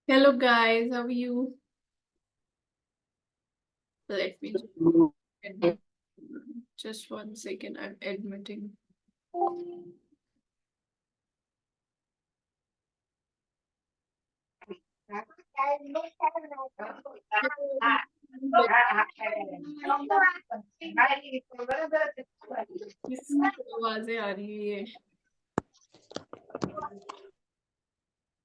Hello guys, how are you? Let me admit. Just 1 second, I'm admitting. किसकी आवाजें आ रही है?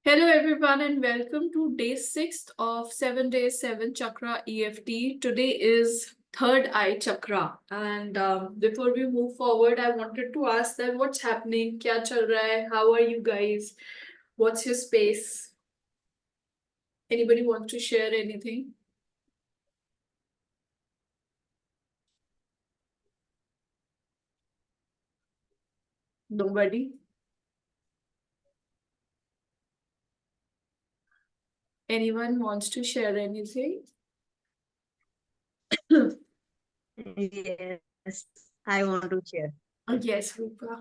Hello everyone and welcome to day 6th of 7 days 7 chakra EFT. Today is third eye chakra and before we move forward I wanted to ask that what's happening? Kya chal raha hai? How are you guys? What's your space? Anybody want to share anything? Nobody? Anyone wants to share anything? Yes, I want to share. Yes, Rupa.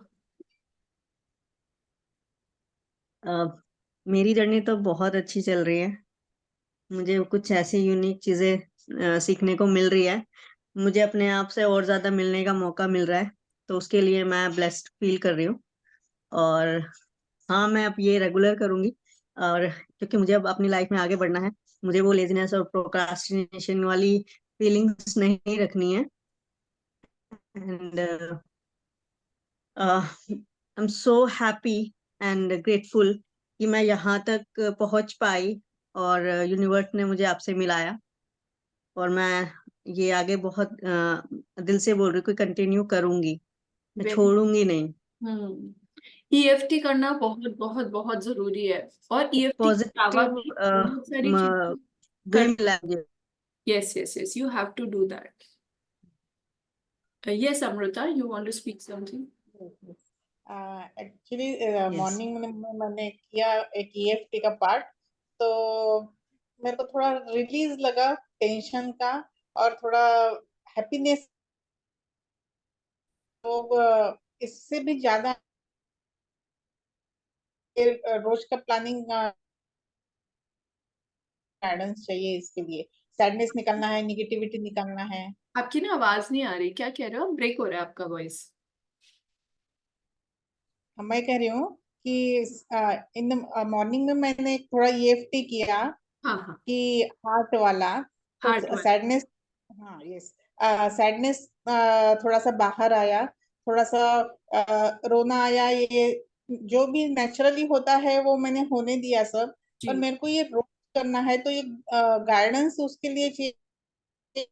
मेरी journey तो बहुत अच्छी चल रही है। मुझे कुछ ऐसी यूनिक चीजें सीखने को मिल रही है। मुझे अपने आप से और ज्यादा मिलने का मौका मिल रहा है, तो उसके लिए मैं ब्लेस्ड फील कर रही हूँ। और हाँ, मैं अब ये रेगुलर करूंगी। और क्योंकि मुझे अब अपनी लाइफ में आगे बढ़ना है, मुझे वो लेजीनेस और प्रोक्रास्टिनेशन वाली फीलिंग्स नहीं रखनी है। And I am so happy and grateful कि मैं यहाँ तक पहुँच पाई, और यूनिवर्स ने मुझे आपसे मिलाया। और मैं ये आगे बहुत दिल से बोल रही हूँ कि कंटिन्यू करूंगी, मैं वेरी छोड़ूंगी नहीं। ईएफटी करना बहुत बहुत बहुत जरूरी है और ईएफटी के अलावा पॉजिटिव भी बहुत सारी चीजें वे कर। मिला मुझे। Yes yes yes, you have to do that. Yes Amrita, you want to speak something? Actually yes. Morning में मैंने किया एक ईएफटी का पार्ट, तो मेरे को थोड़ा रिलीज लगा टेंशन का, और थोड़ा हैप्पीनेस। तो इससे भी ज्यादा रोज का प्लानिंग गाइडेंस चाहिए इसके लिए। सैडनेस निकालना है, निगेटिविटी निकालना है। आपकी ना आवाज नहीं आ रही, क्या कह रहे हो? ब्रेक हो रहा है आपका वॉइस। मैं कह रही हूँ कि इन मॉर्निंग में मैंने थोड़ा ईएफटी किया हाँ हाँ। कि हार्ट वाला, तो हार्ट वाला। सैडनेस, हाँ यस, सैडनेस थोड़ा सा बाहर आया, थोड़ा सा रोना आया। ये जो भी नेचुरली होता है वो मैंने होने दिया सब। जी। पर मेरे को ये रोज करना है, तो ये गाइडेंस उसके लिए चाहिए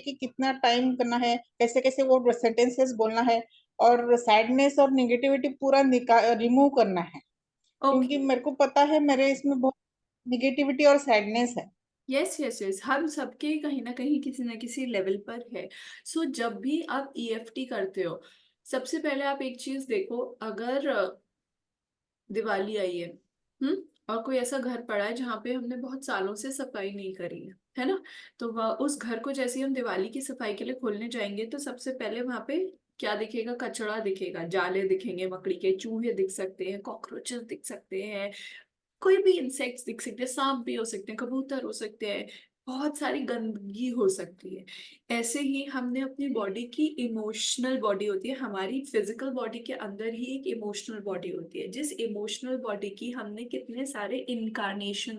कि कितना टाइम करना है, कैसे कैसे वो सेंटेंसेस बोलना है, और सैडनेस और निगेटिविटी पूरा रिमूव करना है। क्योंकि ओके। मेरे को पता है मेरे इसमें बहुत निगेटिविटी और सैडनेस है। यस यस यस, हम सबके कहीं ना किसी लेवल पर है। सो जब भी आप ईएफटी करते हो, सबसे पहले आप एक चीज देखो। अगर दिवाली आई है, और कोई ऐसा घर पड़ा है जहाँ पे हमने बहुत सालों से सफाई नहीं करी है ना? तो वह उस घर को जैसे ही हम दिवाली की सफाई के लिए खोलने जाएंगे तो सबसे पहले वहां पे क्या दिखेगा? कचड़ा दिखेगा, जाले दिखेंगे, मकड़ी के चूहे दिख सकते हैं, कॉकरोचेस दिख सकते हैं, कोई भी इंसेक्ट्स दिख सकते हैं, सांप भी हो सकते हैं, कबूतर हो सकते हैं, बहुत सारी गंदगी हो सकती है। ऐसे ही हमने अपनी बॉडी की इमोशनल बॉडी होती है, हमारी फिजिकल बॉडी के अंदर ही एक इमोशनल बॉडी होती है। जिस इमोशनल बॉडी की हमने कितने सारे इनकारनेशन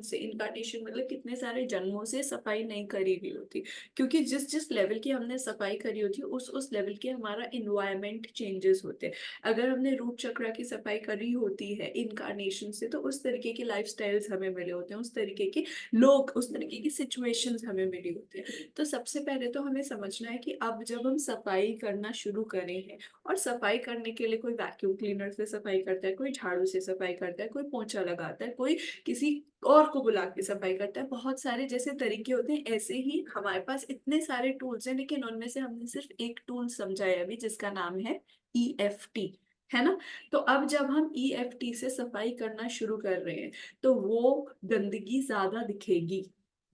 मतलब कितने सारे जन्मों से सफाई नहीं करी हुई होती। क्योंकि जिस जिस लेवल की हमने सफाई करी होती है उस लेवल के हमारा इन्वायरमेंट चेंजेस होते हैं। अगर हमने रूट चक्र की सफाई करी होती है इनकारनेशन से तो उस तरीके के लाइफस्टाइल्स हमें मिले होते हैं, उस तरीके के लोग, उस तरीके की सिचुएशंस हमें मिली होती है। तो सबसे पहले तो हमें समझना है कि अब जब हम सफाई करना शुरू करें हैं, और सफाई करने के लिए कोई वैक्यूम क्लीनर से सफाई करता है, कोई झाड़ू से सफाई करता है, कोई पोंछा लगाता है, कोई किसी और को बुला के सफाई करता है, बहुत सारे जैसे तरीके होते हैं। ऐसे ही हमारे पास इतने सारे टूल्स हैं, लेकिन उनमें से हमने सिर्फ एक टूल समझा है अभी, जिसका नाम है ईएफटी, है ना? तो अब जब हम ईएफटी से सफाई करना शुरू कर रहे हैं तो वो गंदगी ज्यादा दिखेगी।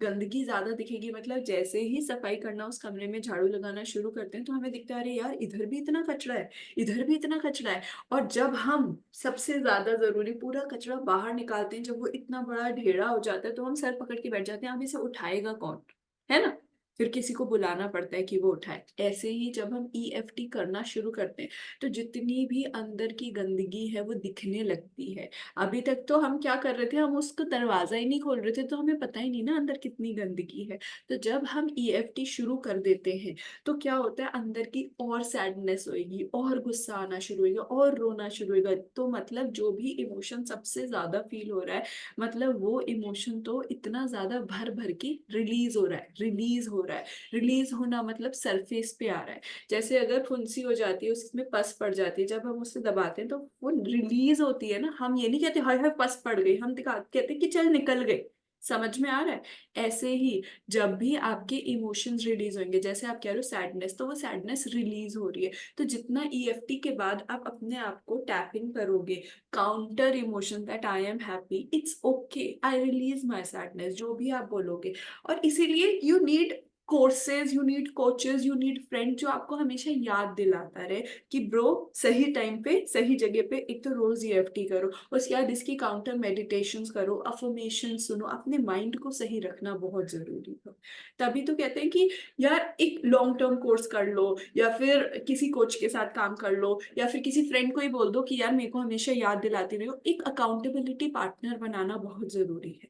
गंदगी ज्यादा दिखेगी, मतलब जैसे ही सफाई करना उस कमरे में, झाड़ू लगाना शुरू करते हैं तो हमें दिखता है अरे यार इधर भी इतना कचरा है, इधर भी इतना कचरा है। और जब हम, सबसे ज्यादा जरूरी, पूरा कचरा बाहर निकालते हैं, जब वो इतना बड़ा ढेरा हो जाता है तो हम सर पकड़ के बैठ जाते हैं, अब इसे उठाएगा कौन, है ना। फिर किसी को बुलाना पड़ता है कि वो उठाए। ऐसे ही जब हम ईएफटी करना शुरू करते हैं तो जितनी भी अंदर की गंदगी है वो दिखने लगती है। अभी तक तो हम क्या कर रहे थे, हम उसको दरवाजा ही नहीं खोल रहे थे तो हमें पता ही नहीं ना अंदर कितनी गंदगी है। तो जब हम ईएफटी शुरू कर देते हैं तो क्या होता है, अंदर की और सैडनेस होएगी, और गुस्सा आना शुरू होगा, और रोना शुरू होगा। तो मतलब जो भी इमोशन सबसे ज्यादा फील हो रहा है, मतलब वो इमोशन तो इतना ज्यादा भर भर के रिलीज हो रहा है, रिलीज हो रहा है। रिलीज होना मतलब सरफेस पे आ रहा है। जैसे अगर फुंसी हो जाती है, उसमें पस पड़ जाती है, जब हम उसे दबाते हैं तो वो रिलीज होती है ना। हम ये नहीं कहते हाय हाय पस पड़ गई, हम कहते कि चल निकल गई। समझ में आ रहा है। ऐसे ही जब भी आपके इमोशंस रिलीज होंगे, जैसे आप कह रहे हो सैडनेस, तो वो सैडनेस रिलीज हो रही है। तो जितना ईएफटी के बाद आप अपने आप को टैपिंग करोगे, counter emotion, that I am happy, it's okay, I release my sadness, जो भी आप बोलोगे। और इसीलिए you need courses, you need coaches, you need friend जो आपको हमेशा याद दिलाता रहे कि ब्रो सही टाइम पे सही जगह पे एक तो रोज ईएफटी करो, उसके बाद इसकी काउंटर मेडिटेशंस करो, अफर्मेशन सुनो, अपने माइंड को सही रखना बहुत जरूरी है। तभी तो कहते हैं कि यार एक लॉन्ग टर्म कोर्स कर लो, या फिर किसी कोच के साथ काम कर लो, या फिर किसी फ्रेंड को ही बोल दो कि यार मेरे को हमेशा याद दिलाती रहो। एक अकाउंटेबिलिटी पार्टनर बनाना बहुत जरूरी है।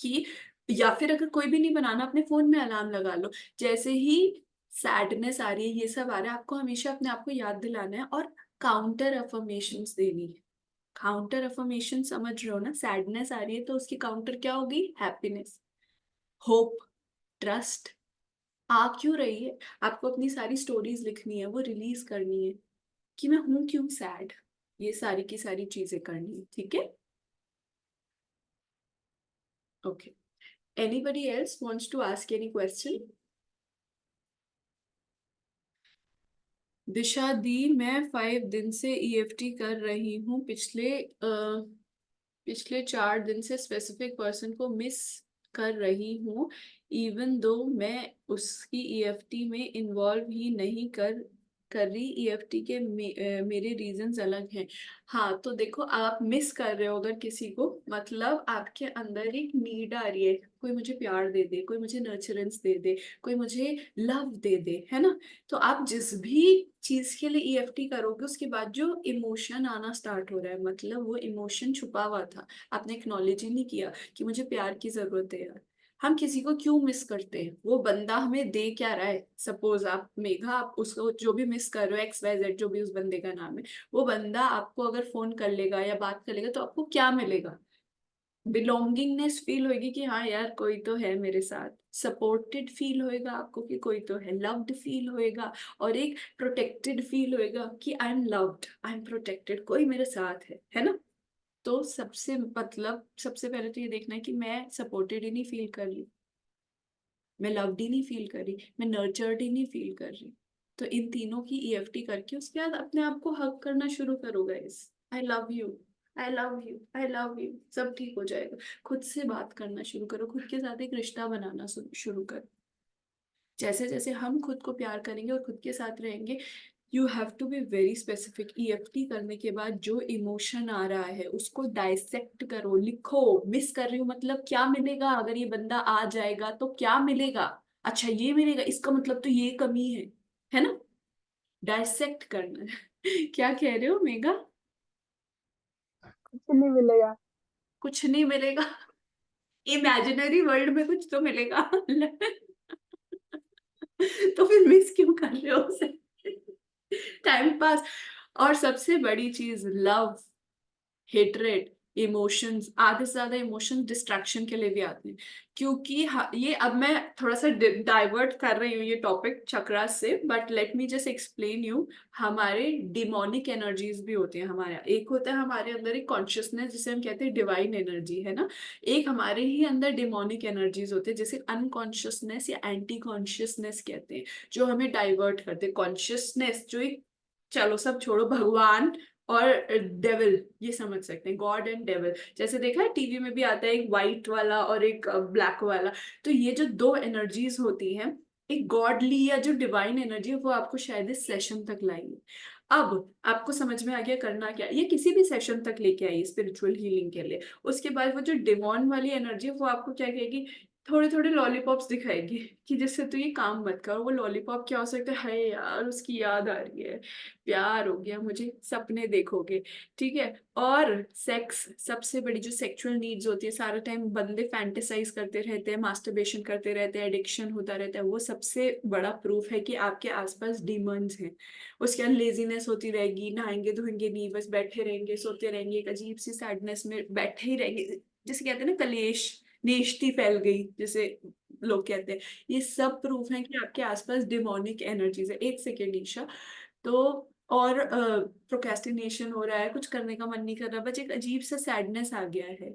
कि या फिर अगर कोई भी नहीं बनाना, अपने फोन में अलार्म लगा लो, जैसे ही सैडनेस आ रही है, ये सब आ रहा है, आपको हमेशा अपने आप को याद दिलाना है और काउंटर अफर्मेशंस देनी है। काउंटर अफर्मेशन समझ रहे हो ना, सैडनेस आ रही है तो उसकी काउंटर क्या होगी, हैप्पीनेस, होप, ट्रस्ट। आ क्यों रही है, आपको अपनी सारी स्टोरीज लिखनी है, वो रिलीज करनी है कि मैं हूं क्यों सैड, ये सारी की सारी चीजें करनी है। ठीक है, okay. Anybody else wants to ask any question? दिशा दी, मैं 5 दिन से ईएफटी कर रही हूँ, पिछले 4 दिन से स्पेसिफिक पर्सन को मिस कर रही हूँ, इवन दो मैं उसकी ईएफटी में इन्वॉल्व ही नहीं कर रही। ईएफटी के मेरे रीजंस अलग हैं। हाँ तो देखो, आप मिस कर रहे हो अगर किसी को, मतलब आपके अंदर एक नीड आ रही है, कोई मुझे प्यार दे दे, कोई मुझे नर्चरेंस दे दे, कोई मुझे लव दे दे, है ना। तो आप जिस भी चीज के लिए ईएफटी करोगे, उसके बाद जो इमोशन आना स्टार्ट हो रहा है, मतलब वो इमोशन छुपा हुआ था, आपने एक्नॉलेज ही नहीं किया कि मुझे प्यार की जरूरत है यार। हम किसी को क्यों मिस करते हैं, वो बंदा हमें दे क्या रहा है। सपोज आप मेघा, आप उसको जो भी मिस कर रहे हो, XYZ जो भी उस बंदे का नाम है, वो बंदा आपको अगर फोन कर लेगा या बात कर लेगा तो आपको क्या मिलेगा, बिलोंगिंगनेस फील होगी कि हाँ यार कोई तो है मेरे साथ, सपोर्टेड फील होएगा आपको कि कोई तो है, लव्ड फील होएगा, और एक प्रोटेक्टेड फील होएगा कि I am loved, I am protected, कोई मेरे साथ है ना। तो सबसे मतलब सबसे पहले तो ये देखना है कि मैं सपोर्टेड ही नहीं फील कर रही, मैं लव्ड ही नहीं फील कर रही, मैं नर्चर्ड ही नहीं फील कर रही। तो इन तीनों की ईएफटी करके उसके बाद अपने आप को हक करना शुरू करो guys, I love you, I love you, I love you, सब ठीक हो जाएगा। खुद से बात करना शुरू करो, खुद के साथ एक रिश्ता बनाना शुरू करो। जैसे जैसे हम खुद को प्यार करेंगे और खुद के साथ रहेंगे, you have to be very specific. EFT करने के बाद जो इमोशन आ रहा है उसको डाइसेक्ट करो, लिखो, मिस कर रही हूँ मतलब क्या मिलेगा, अगर ये बंदा आ जाएगा तो क्या मिलेगा, अच्छा ये मिलेगा, इसका मतलब तो ये कमी है ना। डाइसेक्ट करना है। क्या कह रहे हो मेगा। कुछ नहीं मिलेगा। कुछ नहीं मिलेगा, इमेजिनरी वर्ल्ड में कुछ तो मिलेगा। तो फिर मिस क्यों कर रहे हो उसे, टाइम पास। और सबसे बड़ी चीज, लव, हेटरेड, इमोशंस, आधे से ज्यादा इमोशंस डिस्ट्रैक्शन के लिए भी आते हैं। क्योंकि ये अब मैं थोड़ा सा डाइवर्ट कर रही हूँ ये टॉपिक चक्रास से, but let me just explain you. हमारे डिमोनिक एनर्जीज भी होते हैं हमारे, एक होता है हमारे अंदर एक कॉन्शियसनेस जिसे हम कहते हैं डिवाइन एनर्जी, है ना। एक हमारे ही अंदर डिमोनिक एनर्जीज होते हैं जिसे अनकॉन्शियसनेस या एंटी कॉन्शियसनेस कहते हैं, जो हमें डाइवर्ट करते हैं। कॉन्शियसनेस जो एक, चलो सब छोड़ो, भगवान और डेविल, ये समझ सकते हैं, गॉड एंड डेविल। जैसे देखा है टीवी में भी आता है एक वाइट वाला और एक ब्लैक वाला, तो ये जो दो एनर्जीज होती हैं, एक गॉडली या जो डिवाइन एनर्जी है वो आपको शायद इस सेशन तक लाएगी। अब आपको समझ में आ गया करना क्या, ये किसी भी सेशन तक लेके आई स्पिरिचुअल हीलिंग के लिए। उसके बाद वो जो डिवॉन वाली एनर्जी है वो आपको क्या कहेगी, थोड़े थोड़े लॉलीपॉप्स दिखाएगी कि जिससे तू ये काम मत कर। वो लॉलीपॉप क्या हो सकता है, हाय यार उसकी याद आ रही है, प्यार हो गया मुझे, सपने देखोगे, ठीक है। और सेक्स, सबसे बड़ी जो सेक्सुअल नीड्स होती है, सारा टाइम बंदे फैंटेसाइज करते रहते हैं, मास्टरबेशन करते रहते हैं, एडिक्शन होता रहता है, वो सबसे बड़ा प्रूफ है कि आपके आसपास डीमंस हैं। उसके बाद लेजीनेस होती रहेगी, नहाएंगे धोएंगे नहीं, बस बैठे रहेंगे, सोते रहेंगे, एक अजीब सी सैडनेस में बैठे ही रहेंगे, जिसे कहते हैं ना कलेश, नेश्ती फैल गई जिसे लोग कहते हैं। ये सब प्रूफ है कि आपके आसपास डिमोनिक एनर्जीज है। एक सेकेंड ईशा, तो और प्रोक्रेस्टिनेशन हो रहा है, कुछ करने का मन नहीं कर रहा, बस एक अजीब सा सैडनेस आ गया है,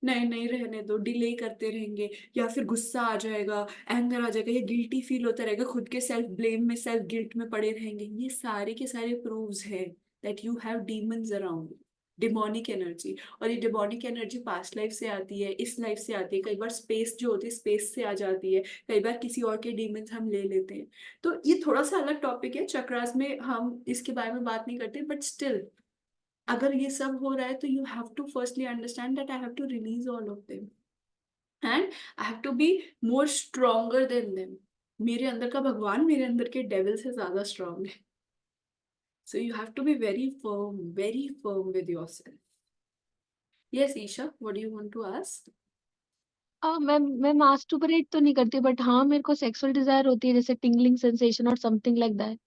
नहीं नहीं रहने दो, डिले करते रहेंगे, या फिर गुस्सा आ जाएगा, एंगर आ जाएगा, या गिल्टी फील होता रहेगा, खुद के सेल्फ ब्लेम में, सेल्फ गिल्ट में पड़े रहेंगे, ये सारे के सारे प्रूव्स हैं that you have demons around, demonic energy. और ये डिमोनिक एनर्जी पास्ट लाइफ से आती है, इस लाइफ से आती है, कई बार स्पेस जो होती है स्पेस से आ जाती है, कई बार किसी और के डीमंस हम ले लेते हैं। तो ये थोड़ा सा अलग टॉपिक है, चक्रास में हम इसके बारे में बात नहीं करते, बट स्टिल अगर ये सब हो रहा है तो you have to firstly understand that I have to release all of them and I have to be more stronger than them. मेरे अंदर का भगवान मेरे अंदर के डेविल से ज्यादा स्ट्रांग है। So you have to be very firm with yourself. Yes Isha, what do you want to ask? मैं मास्टरबेट तो नहीं करती, बट हाँ मेरे को सेक्सुअल डिजायर होती है, जैसे टिंगलिंग सेंसेशन और समथिंग लाइक दैट।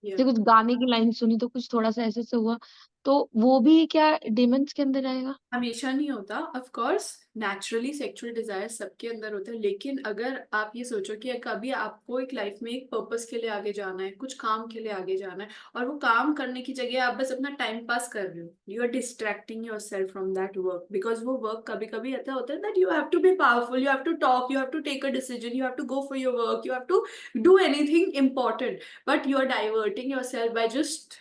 जैसे कुछ गाने की लाइन सुनी तो कुछ थोड़ा सा ऐसे से हुआ, तो वो भी क्या डेमंस के अंदर आएगा? हमेशा नहीं होता, of course naturally sexual desire सबके अंदर होता है, लेकिन अगर आप ये सोचो कि कभी आपको एक लाइफ में एक पर्पस के लिए आगे जाना है, कुछ काम के लिए आगे जाना है, और वो काम करने की जगह आप बस अपना टाइम पास कर रहे हो, you are distracting your self from that work, because वो वर्क कभी कभी ऐसा होता है that you have to be powerful, you have to talk, you have to take a decision, you have to go for your work, you have to do anything important, but you are diverting yourself by just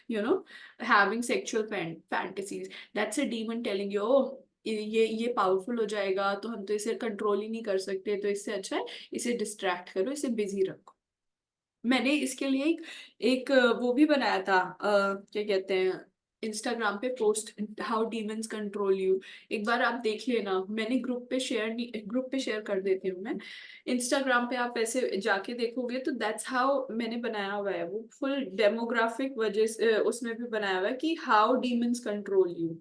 having sexual fantasies. That's a demon telling you, oh ये powerful हो जाएगा तो हम तो इसे control ही नहीं कर सकते, तो इससे अच्छा है इसे डिस्ट्रैक्ट करो, इसे बिजी रखो। मैंने इसके लिए एक वो भी बनाया था, क्या कहते हैं, इंस्टाग्राम पे post, how demons control you. एक बार आप देख लेना, मैंने ग्रुप पे शेयर कर देती हूँ मैं। इंस्टाग्राम पे आप ऐसे जाके देखोगे तो दैट्स हाउ मैंने बनाया हुआ है, वो फुल डेमोग्राफिक वजह से उसमें भी बनाया हुआ है कि हाउ डीमंस कंट्रोल यू।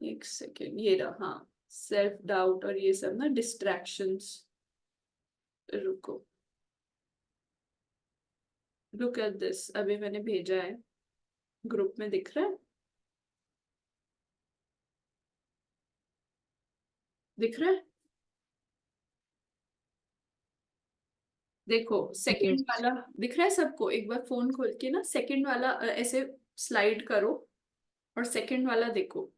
एक सेकेंड, ये रहा, हाँ, सेल्फ डाउट और ये सब ना डिस्ट्रैक्शंस। रुको, लुक एट दिस, अभी मैंने भेजा है ग्रुप में, दिख रहा है, दिख रहा है, देखो सेकंड Yes. वाला दिख रहा है सबको? एक बार फोन खोल के ना सेकंड वाला ऐसे स्लाइड करो और सेकंड वाला देखो।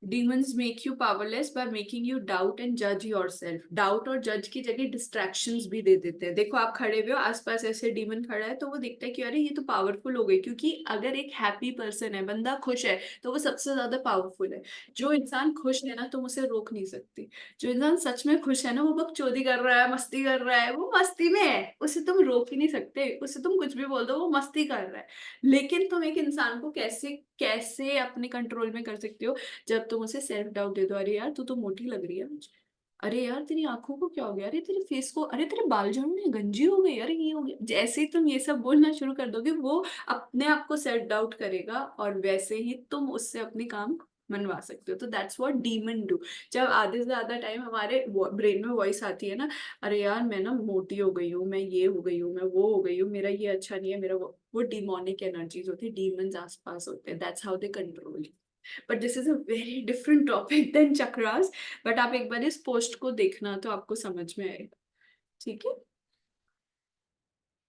Demons make you powerless by making you doubt and judge yourself. Doubt और जज की जगह डिस्ट्रैक्शंस भी दे देते हैं। देखो आप खड़े हुए हो, आसपास ऐसे डीमन खड़ा है तो वो दिखता है कि अरे ये तो पावरफुल हो गई, क्योंकि अगर एक हैप्पी पर्सन है, बंदा खुश है, तो वो सबसे ज्यादा पावरफुल है। जो इंसान खुश है ना तुम उसे रोक नहीं सकती। जो इंसान सच में खुश है ना, वो बकचोदी कर रहा है, मस्ती कर रहा है, वो मस्ती में है, उसे तुम रोक ही नहीं सकते, उसे तुम कुछ भी बोल दो वो मस्ती कर रहा है। लेकिन तुम एक इंसान को कैसे कैसे अपने कंट्रोल में कर सकते हो, जब तुम उसे सेल्फ डाउट दे दो, अरे यार तू तो मोटी लग रही है आज, अरे यार तेरी आंखों को क्या हो गया, अरे तेरे फेस को, अरे तेरे बाल झड़ने, गंजी हो गई, अरे ये हो गया। जैसे ही तुम ये सब बोलना शुरू कर दोगे वो अपने आप को सेल्फ डाउट करेगा, और वैसे ही तुम उससे अपने काम मनवा सकते हो। तो दैट्स व्हाट डीमन डू। जब आधे से ज्यादा टाइम हमारे ब्रेन में वॉइस आती है ना, अरे यार मैं ना मोटी हो गई हूँ, मैं ये हो गई हूँ, मैं वो हो गई हूँ, मेरा ये अच्छा नहीं है, मेरा वो डिमोनिक एनर्जीज होती है, डीमंस आसपास होते हैं, that's how they control. But this is a very different topic than chakras. But आप एक बार इस पोस्ट को देखना तो आपको समझ में आएगा, ठीक है?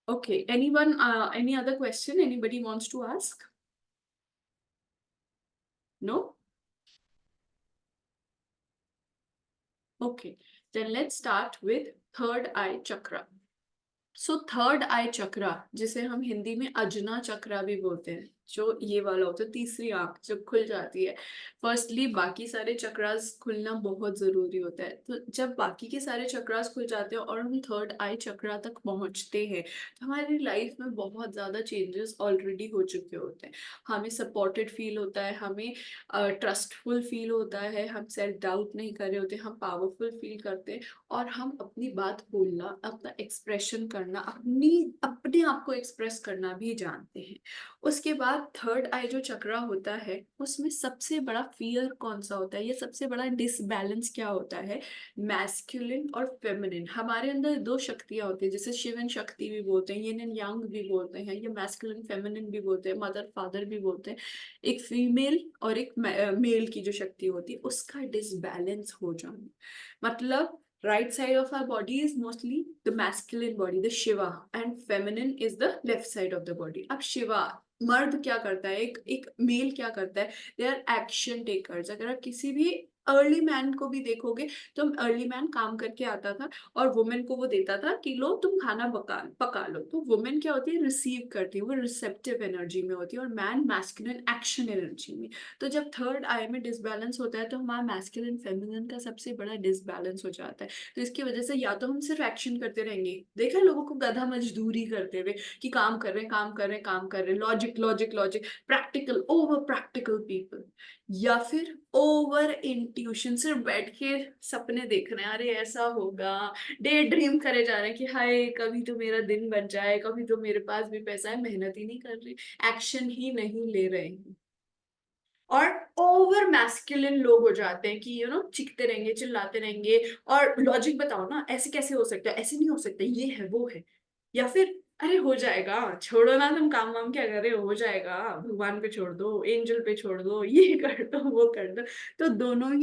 Okay, anyone, any other question anybody wants to ask? No? Okay, then let's start with third eye chakra. So third eye chakra, जिसे हम हिंदी में अजना चक्रा भी बोलते हैं, जो ये वाला होता है, तीसरी आंख जब खुल जाती है, फर्स्टली बाकी सारे चक्रास खुलना बहुत जरूरी होता है। तो जब बाकी के सारे चक्रास खुल जाते हैं और हम थर्ड आई चक्रा तक पहुंचते हैं, तो हमारी लाइफ में बहुत ज्यादा चेंजेस ऑलरेडी हो चुके होते हैं। हमें सपोर्टेड फील होता है, हमें ट्रस्टफुल फील होता है, हम सेल्फ डाउट नहीं कर रहे होते, हम पावरफुल फील करते हैं, और हम अपनी बात बोलना, अपना एक्सप्रेशन करना, अपने आप को एक्सप्रेस करना भी जानते हैं। उसके बाद थर्ड आई जो चक्रा होता है, उसमें सबसे बड़ा फियर कौन सा होता है, ये सबसे बड़ा डिसबैलेंस क्या होता है, मैस्कुलिन और फेमिनिन। हमारे अंदर दो शक्तियां होती है, जैसे शिवन शक्ति भी बोलते हैं, यिन एंड यांग भी बोलते हैं, ये मैस्कुलिन फेमिनिन भी बोलते हैं, मदर फादर भी बोलते हैं। एक फीमेल और एक मेल की जो शक्ति होती है, उसका डिसबैलेंस हो जाना, मतलब right side of our body is mostly the masculine body, the Shiva, and feminine is the left side of the body. अब शिवा मर्द क्या करता है, एक मेल क्या करता है, दे आर एक्शन टेकर्स। अगर आप किसी भी अर्ली मैन को भी देखोगे, तो अर्ली मैन काम करके आता था और वुमेन को वो देता था कि लो तुम खाना पका लो। तो वुमेन क्या होती है, रिसीव करती है, वो रिसेप्टिव एनर्जी में होती है, और मैन मैस्कुलिन एक्शन एनर्जी में। तो जब थर्ड आई में डिसबैलेंस होता है, तो हमारा मैस्कुलिन फेमिनिन का सबसे बड़ा डिसबैलेंस हो जाता है। तो इसकी वजह से या तो हम सिर्फ एक्शन करते रहेंगे, देखा लोगों को गधा मजदूरी करते हुए कि काम कर रहे हैं, काम कर रहे हैं, काम कर रहे हैं, logic logic logic, practical, over practical people. या फिर ओवर इंट्यूशन, सिर्फ बैठ के सपने देख रहे हैं, अरे ऐसा होगा, डे ड्रीम करे जा रहे हैं कि हाय कभी तो मेरा दिन बन जाए, कभी तो मेरे पास भी पैसा है, मेहनत ही नहीं कर रही, एक्शन ही नहीं ले रहे हैं। और ओवर मैस्कुलिन लोग हो जाते हैं कि चीखते रहेंगे, चिल्लाते रहेंगे, और लॉजिक बताओ ना, ऐसे कैसे हो सकता है, ऐसे नहीं हो सकता, ये है वो है। या फिर अरे हो जाएगा, छोड़ो ना, तुम काम वाम क्या कर रहे हो जाएगा, भगवान पे छोड़ दो, एंजल पे छोड़ दो, ये कर दो, वो कर दो। तो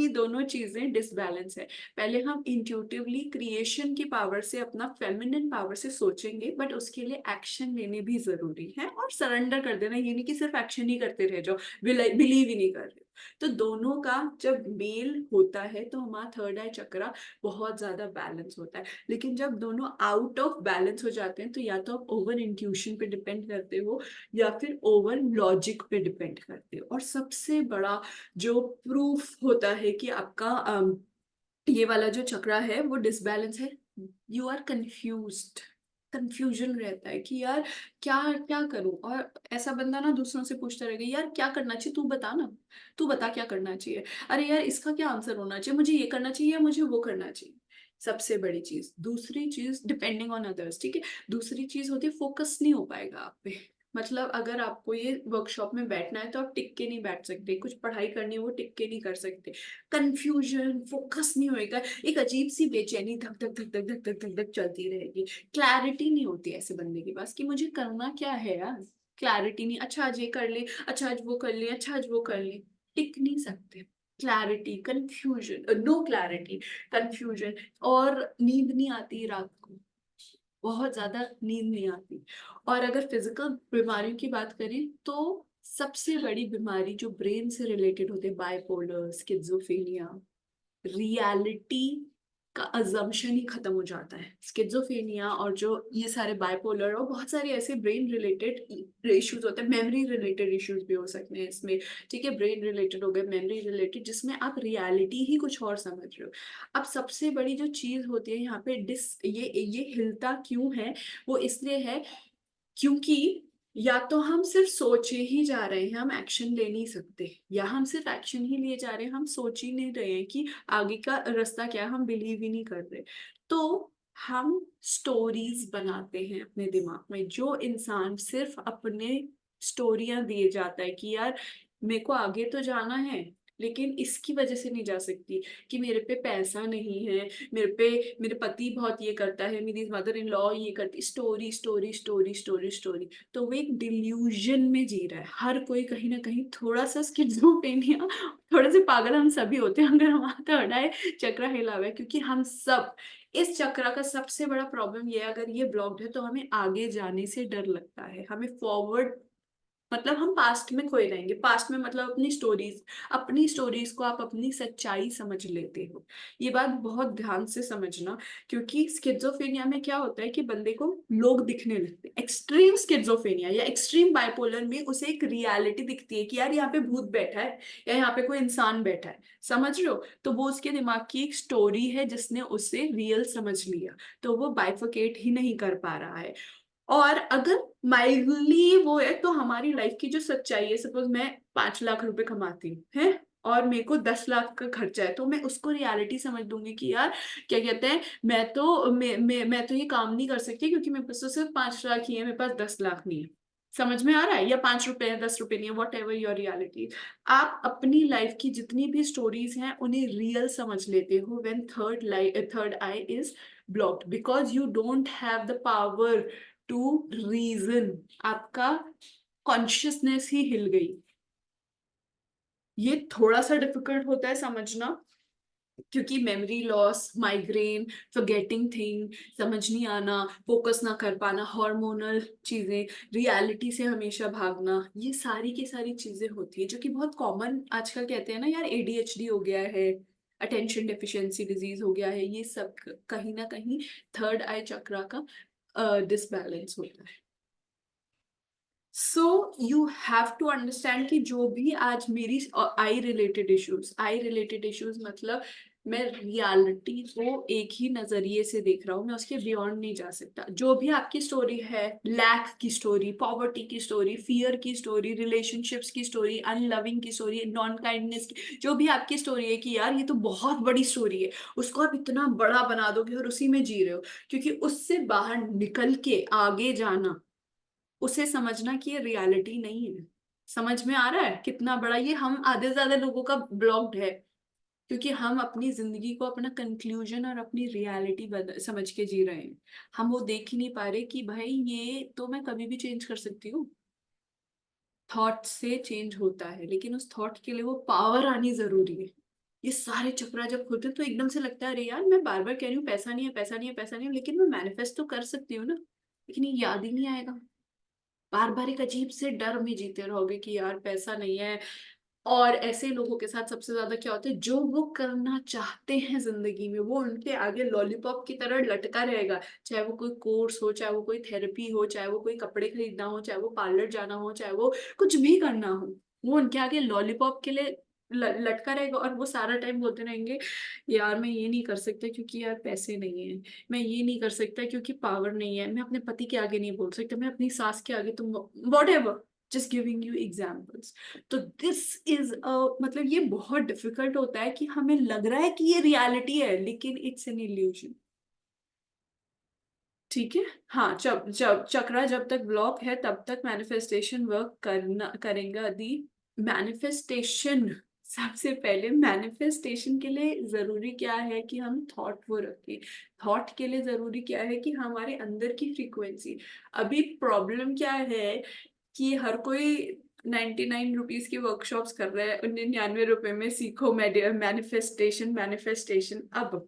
दोनों चीजें डिसबैलेंस है। पहले हम इंट्यूटिवली क्रिएशन की पावर से, अपना फेमिनिन पावर से सोचेंगे, बट उसके लिए एक्शन लेने भी जरूरी है, और सरेंडर कर देना, ये नहीं कि सिर्फ एक्शन ही करते रह जाओ, बिलीव ही नहीं कर रहे हो। तो दोनों का जब मेल होता है, तो हमारा थर्ड आई चक्रा बहुत ज्यादा बैलेंस होता है। लेकिन जब दोनों आउट ऑफ बैलेंस हो जाते हैं, तो या तो आप ओवर इंट्यूशन पे डिपेंड करते हो, या फिर ओवर लॉजिक पे डिपेंड करते हो। और सबसे बड़ा जो प्रूफ होता है कि आपका ये वाला जो चक्रा है वो डिसबैलेंस है, यू आर कंफ्यूज्ड, कंफ्यूजन रहता है कि यार क्या क्या करूं। और ऐसा बंदा ना दूसरों से पूछता रहेगा, यार क्या करना चाहिए, तू बता ना, तू बता क्या करना चाहिए, अरे यार इसका क्या आंसर होना चाहिए, मुझे ये करना चाहिए या मुझे वो करना चाहिए। सबसे बड़ी चीज, दूसरी चीज, डिपेंडिंग ऑन अदर्स, ठीक है, दूसरी चीज होती है फोकस नहीं हो पाएगा आप पे। मतलब अगर आपको ये वर्कशॉप में बैठना है, तो आप टिक के नहीं बैठ सकते, कुछ पढ़ाई करनी है वो टिक के नहीं कर सकते, कंफ्यूजन, फोकस नहीं होएगा, एक अजीब सी बेचैनी, धक धक धक धक धक धक धक धक चलती रहेगी, क्लैरिटी नहीं होती ऐसे बंदे के पास कि मुझे करना क्या है यार, क्लैरिटी नहीं, अच्छा आज ये कर ले, अच्छा आज वो कर ले, अच्छा आज वो कर ले, टिक नहीं सकते। Clarity, confusion, no clarity, confusion, और नींद नहीं आती रात को, बहुत ज्यादा नींद नहीं आती। और अगर फिजिकल बीमारियों की बात करें, तो सबसे बड़ी बीमारी जो ब्रेन से रिलेटेड होते हैं, बाइपोलर, स्किज़ोफ्रेनिया, रियलिटी का अजम्पशन ही खत्म हो जाता है। स्किज़ोफ्रेनिया और जो ये सारे बाइपोलर और बहुत सारे ऐसे ब्रेन रिलेटेड इश्यूज होते हैं, मेमोरी रिलेटेड इश्यूज भी हो सकते हैं इसमें, ठीक है, ब्रेन रिलेटेड हो गए, मेमोरी रिलेटेड, जिसमें आप रियलिटी ही कुछ और समझ रहे हो। अब सबसे बड़ी जो चीज होती है यहाँ पे ये हिलता क्यों है, वो इसलिए है क्योंकि या तो हम सिर्फ सोचे ही जा रहे हैं, हम एक्शन ले नहीं सकते, या हम सिर्फ एक्शन ही लिए जा रहे हैं, हम सोच ही नहीं रहे हैं कि आगे का रास्ता क्या है, हम बिलीव ही नहीं कर रहे। तो हम स्टोरीज बनाते हैं अपने दिमाग में, जो इंसान सिर्फ अपने स्टोरियां दिए जाता है कि यार मेरे को आगे तो जाना है, लेकिन इसकी वजह से नहीं जा सकती कि मेरे पे पैसा नहीं है, मेरे पति बहुत ये करता है, मेरी मदर इन लॉ ये करती, story story story story story. तो वो एक डिल्यूजन में जी रहा है हर कोई, कहीं ना कहीं थोड़ा सा स्किज़ोफ्रेनिया, थोड़े से पागल हम सभी होते हैं अगर हमारा थर्ड आई चक्र हिला हुआ है, क्योंकि हम सब इस चक्र का सबसे बड़ा प्रॉब्लम ये है, अगर ये ब्लॉक्ड है तो हमें आगे जाने से डर लगता है, हमें फॉरवर्ड मतलब हम पास्ट में खोए रहेंगे। पास्ट में मतलब अपनी स्टोरीज को आप अपनी सच्चाई समझ लेते हो। ये बात बहुत ध्यान से समझना, क्योंकि स्किज़ोफ्रेनिया में क्या होता है कि बंदे को लोग दिखने लगते हैं। एक्सट्रीम स्किज़ोफ्रेनिया या एक्सट्रीम बाइपोलर में उसे एक रियलिटी दिखती है कि यार यहाँ पे भूत बैठा है या यहाँ पे कोई इंसान बैठा है, समझ रहे हो? तो वो उसके दिमाग की एक स्टोरी है जिसने उसे रियल समझ लिया, तो वो बाइफरकेट ही नहीं कर पा रहा है। और अगर माइल्डली वो है, तो हमारी लाइफ की जो सच्चाई है, सपोज मैं 5 लाख रुपए कमाती हूँ है और मेरे को 10 लाख का खर्चा है, तो मैं उसको रियलिटी समझ लूंगी कि यार क्या कहते हैं, मैं तो ये काम नहीं कर सकती क्योंकि मेरे पास तो सिर्फ 5 लाख ही है, मेरे पास 10 लाख नहीं है। समझ में आ रहा है? या 5 रुपए है, 10 रुपए नहीं है, वॉट एवर योर रियलिटी। आप अपनी लाइफ की जितनी भी स्टोरीज हैं उन्हें रियल समझ लेते हो when third eye is blocked, because you don't have the power to reason. आपका कॉन्शियसनेस ही हिल गई। ये थोड़ा सा डिफिकल्ट होता है समझना, क्योंकि memory loss, migraine, forgetting thing, समझ नहीं आना, फोकस ना कर पाना, हार्मोनल चीजें, रियलिटी से हमेशा भागना, ये सारी की सारी चीजें होती है जो कि बहुत कॉमन आजकल कहते हैं ना यार एडीएचडी हो गया है, अटेंशन डेफिशिएंसी डिजीज हो गया है, ये सब कहीं ना कहीं थर्ड आई चक्रा का डिसबैलेंस होता है। So you have to understand कि जो भी आज मेरी आई रिलेटेड इश्यूज मतलब मैं रियलिटी को एक ही नजरिए से देख रहा हूँ, मैं उसके बियॉन्ड नहीं जा सकता। जो भी आपकी स्टोरी है, लैक की स्टोरी, पॉवर्टी की स्टोरी, फियर की स्टोरी, रिलेशनशिप्स की स्टोरी, अनलविंग की स्टोरी, नॉन काइंडनेस की, जो भी आपकी स्टोरी है कि यार ये तो बहुत बड़ी स्टोरी है, उसको आप इतना बड़ा बना दोगे और उसी में जी रहे हो, क्योंकि उससे बाहर निकल के आगे जाना, उसे समझना कि ये रियलिटी नहीं है। समझ में आ रहा है कितना बड़ा ये हम आधे से ज्यादा लोगों का ब्लॉक्ड है, क्योंकि हम अपनी जिंदगी को अपना कंक्लूजन और अपनी रियलिटी समझ के जी रहे हैं। हम वो देख ही नहीं पा रहे कि भाई ये तो मैं कभी भी चेंज कर सकती हूँ। थॉट से चेंज होता है, लेकिन उस थॉट के लिए वो पावर आनी जरूरी है। ये सारे चक्रा जब खुलते हैं तो एकदम से लगता है अरे यार मैं बार बार कह रही हूँ पैसा नहीं है, पैसा नहीं है, पैसा नहीं है, लेकिन मैं मैनिफेस्ट तो कर सकती हूँ ना, लेकिन ये याद ही नहीं आएगा। बार बार एक अजीब से डर में जीते रहोगे कि यार पैसा नहीं है। और ऐसे लोगों के साथ सबसे ज्यादा क्या होता है, जो वो करना चाहते हैं जिंदगी में वो उनके आगे लॉलीपॉप की तरह लटका रहेगा। चाहे वो कोई कोर्स हो, चाहे वो कोई थेरेपी हो, चाहे वो कोई कपड़े खरीदना हो, चाहे वो पार्लर जाना हो, चाहे वो कुछ भी करना हो, वो उनके आगे लॉलीपॉप के लिए लटका रहेगा। और वो सारा टाइम बोलते रहेंगे यार मैं ये नहीं कर सकता क्योंकि यार पैसे नहीं है, मैं ये नहीं कर सकता क्योंकि पावर नहीं है, मैं अपने पति के आगे नहीं बोल सकता, मैं अपनी सास के आगे, तुम what ever, just giving you examples. तो दिस इज मतलब ये बहुत डिफिकल्ट होता है कि हमें लग रहा है कि ये रियलिटी है, लेकिन इट्स एन इल्यूजन। ठीक है। हाँ, जब जब चक्रा जब तक ब्लॉक है तब तक मैनिफेस्टेशन वर्क करना करेगा। दी मैनिफेस्टेशन, सबसे पहले मैनिफेस्टेशन के लिए जरूरी क्या है कि हम थॉट वो रखें। थॉट के लिए जरूरी क्या है कि हमारे अंदर की फ्रीक्वेंसी। अभी प्रॉब्लम क्या है कि हर कोई 99 रुपीज की वर्कशॉप्स कर रहा है, 99 रुपए में सीखो मैनिफेस्टेशन मैनिफेस्टेशन। अब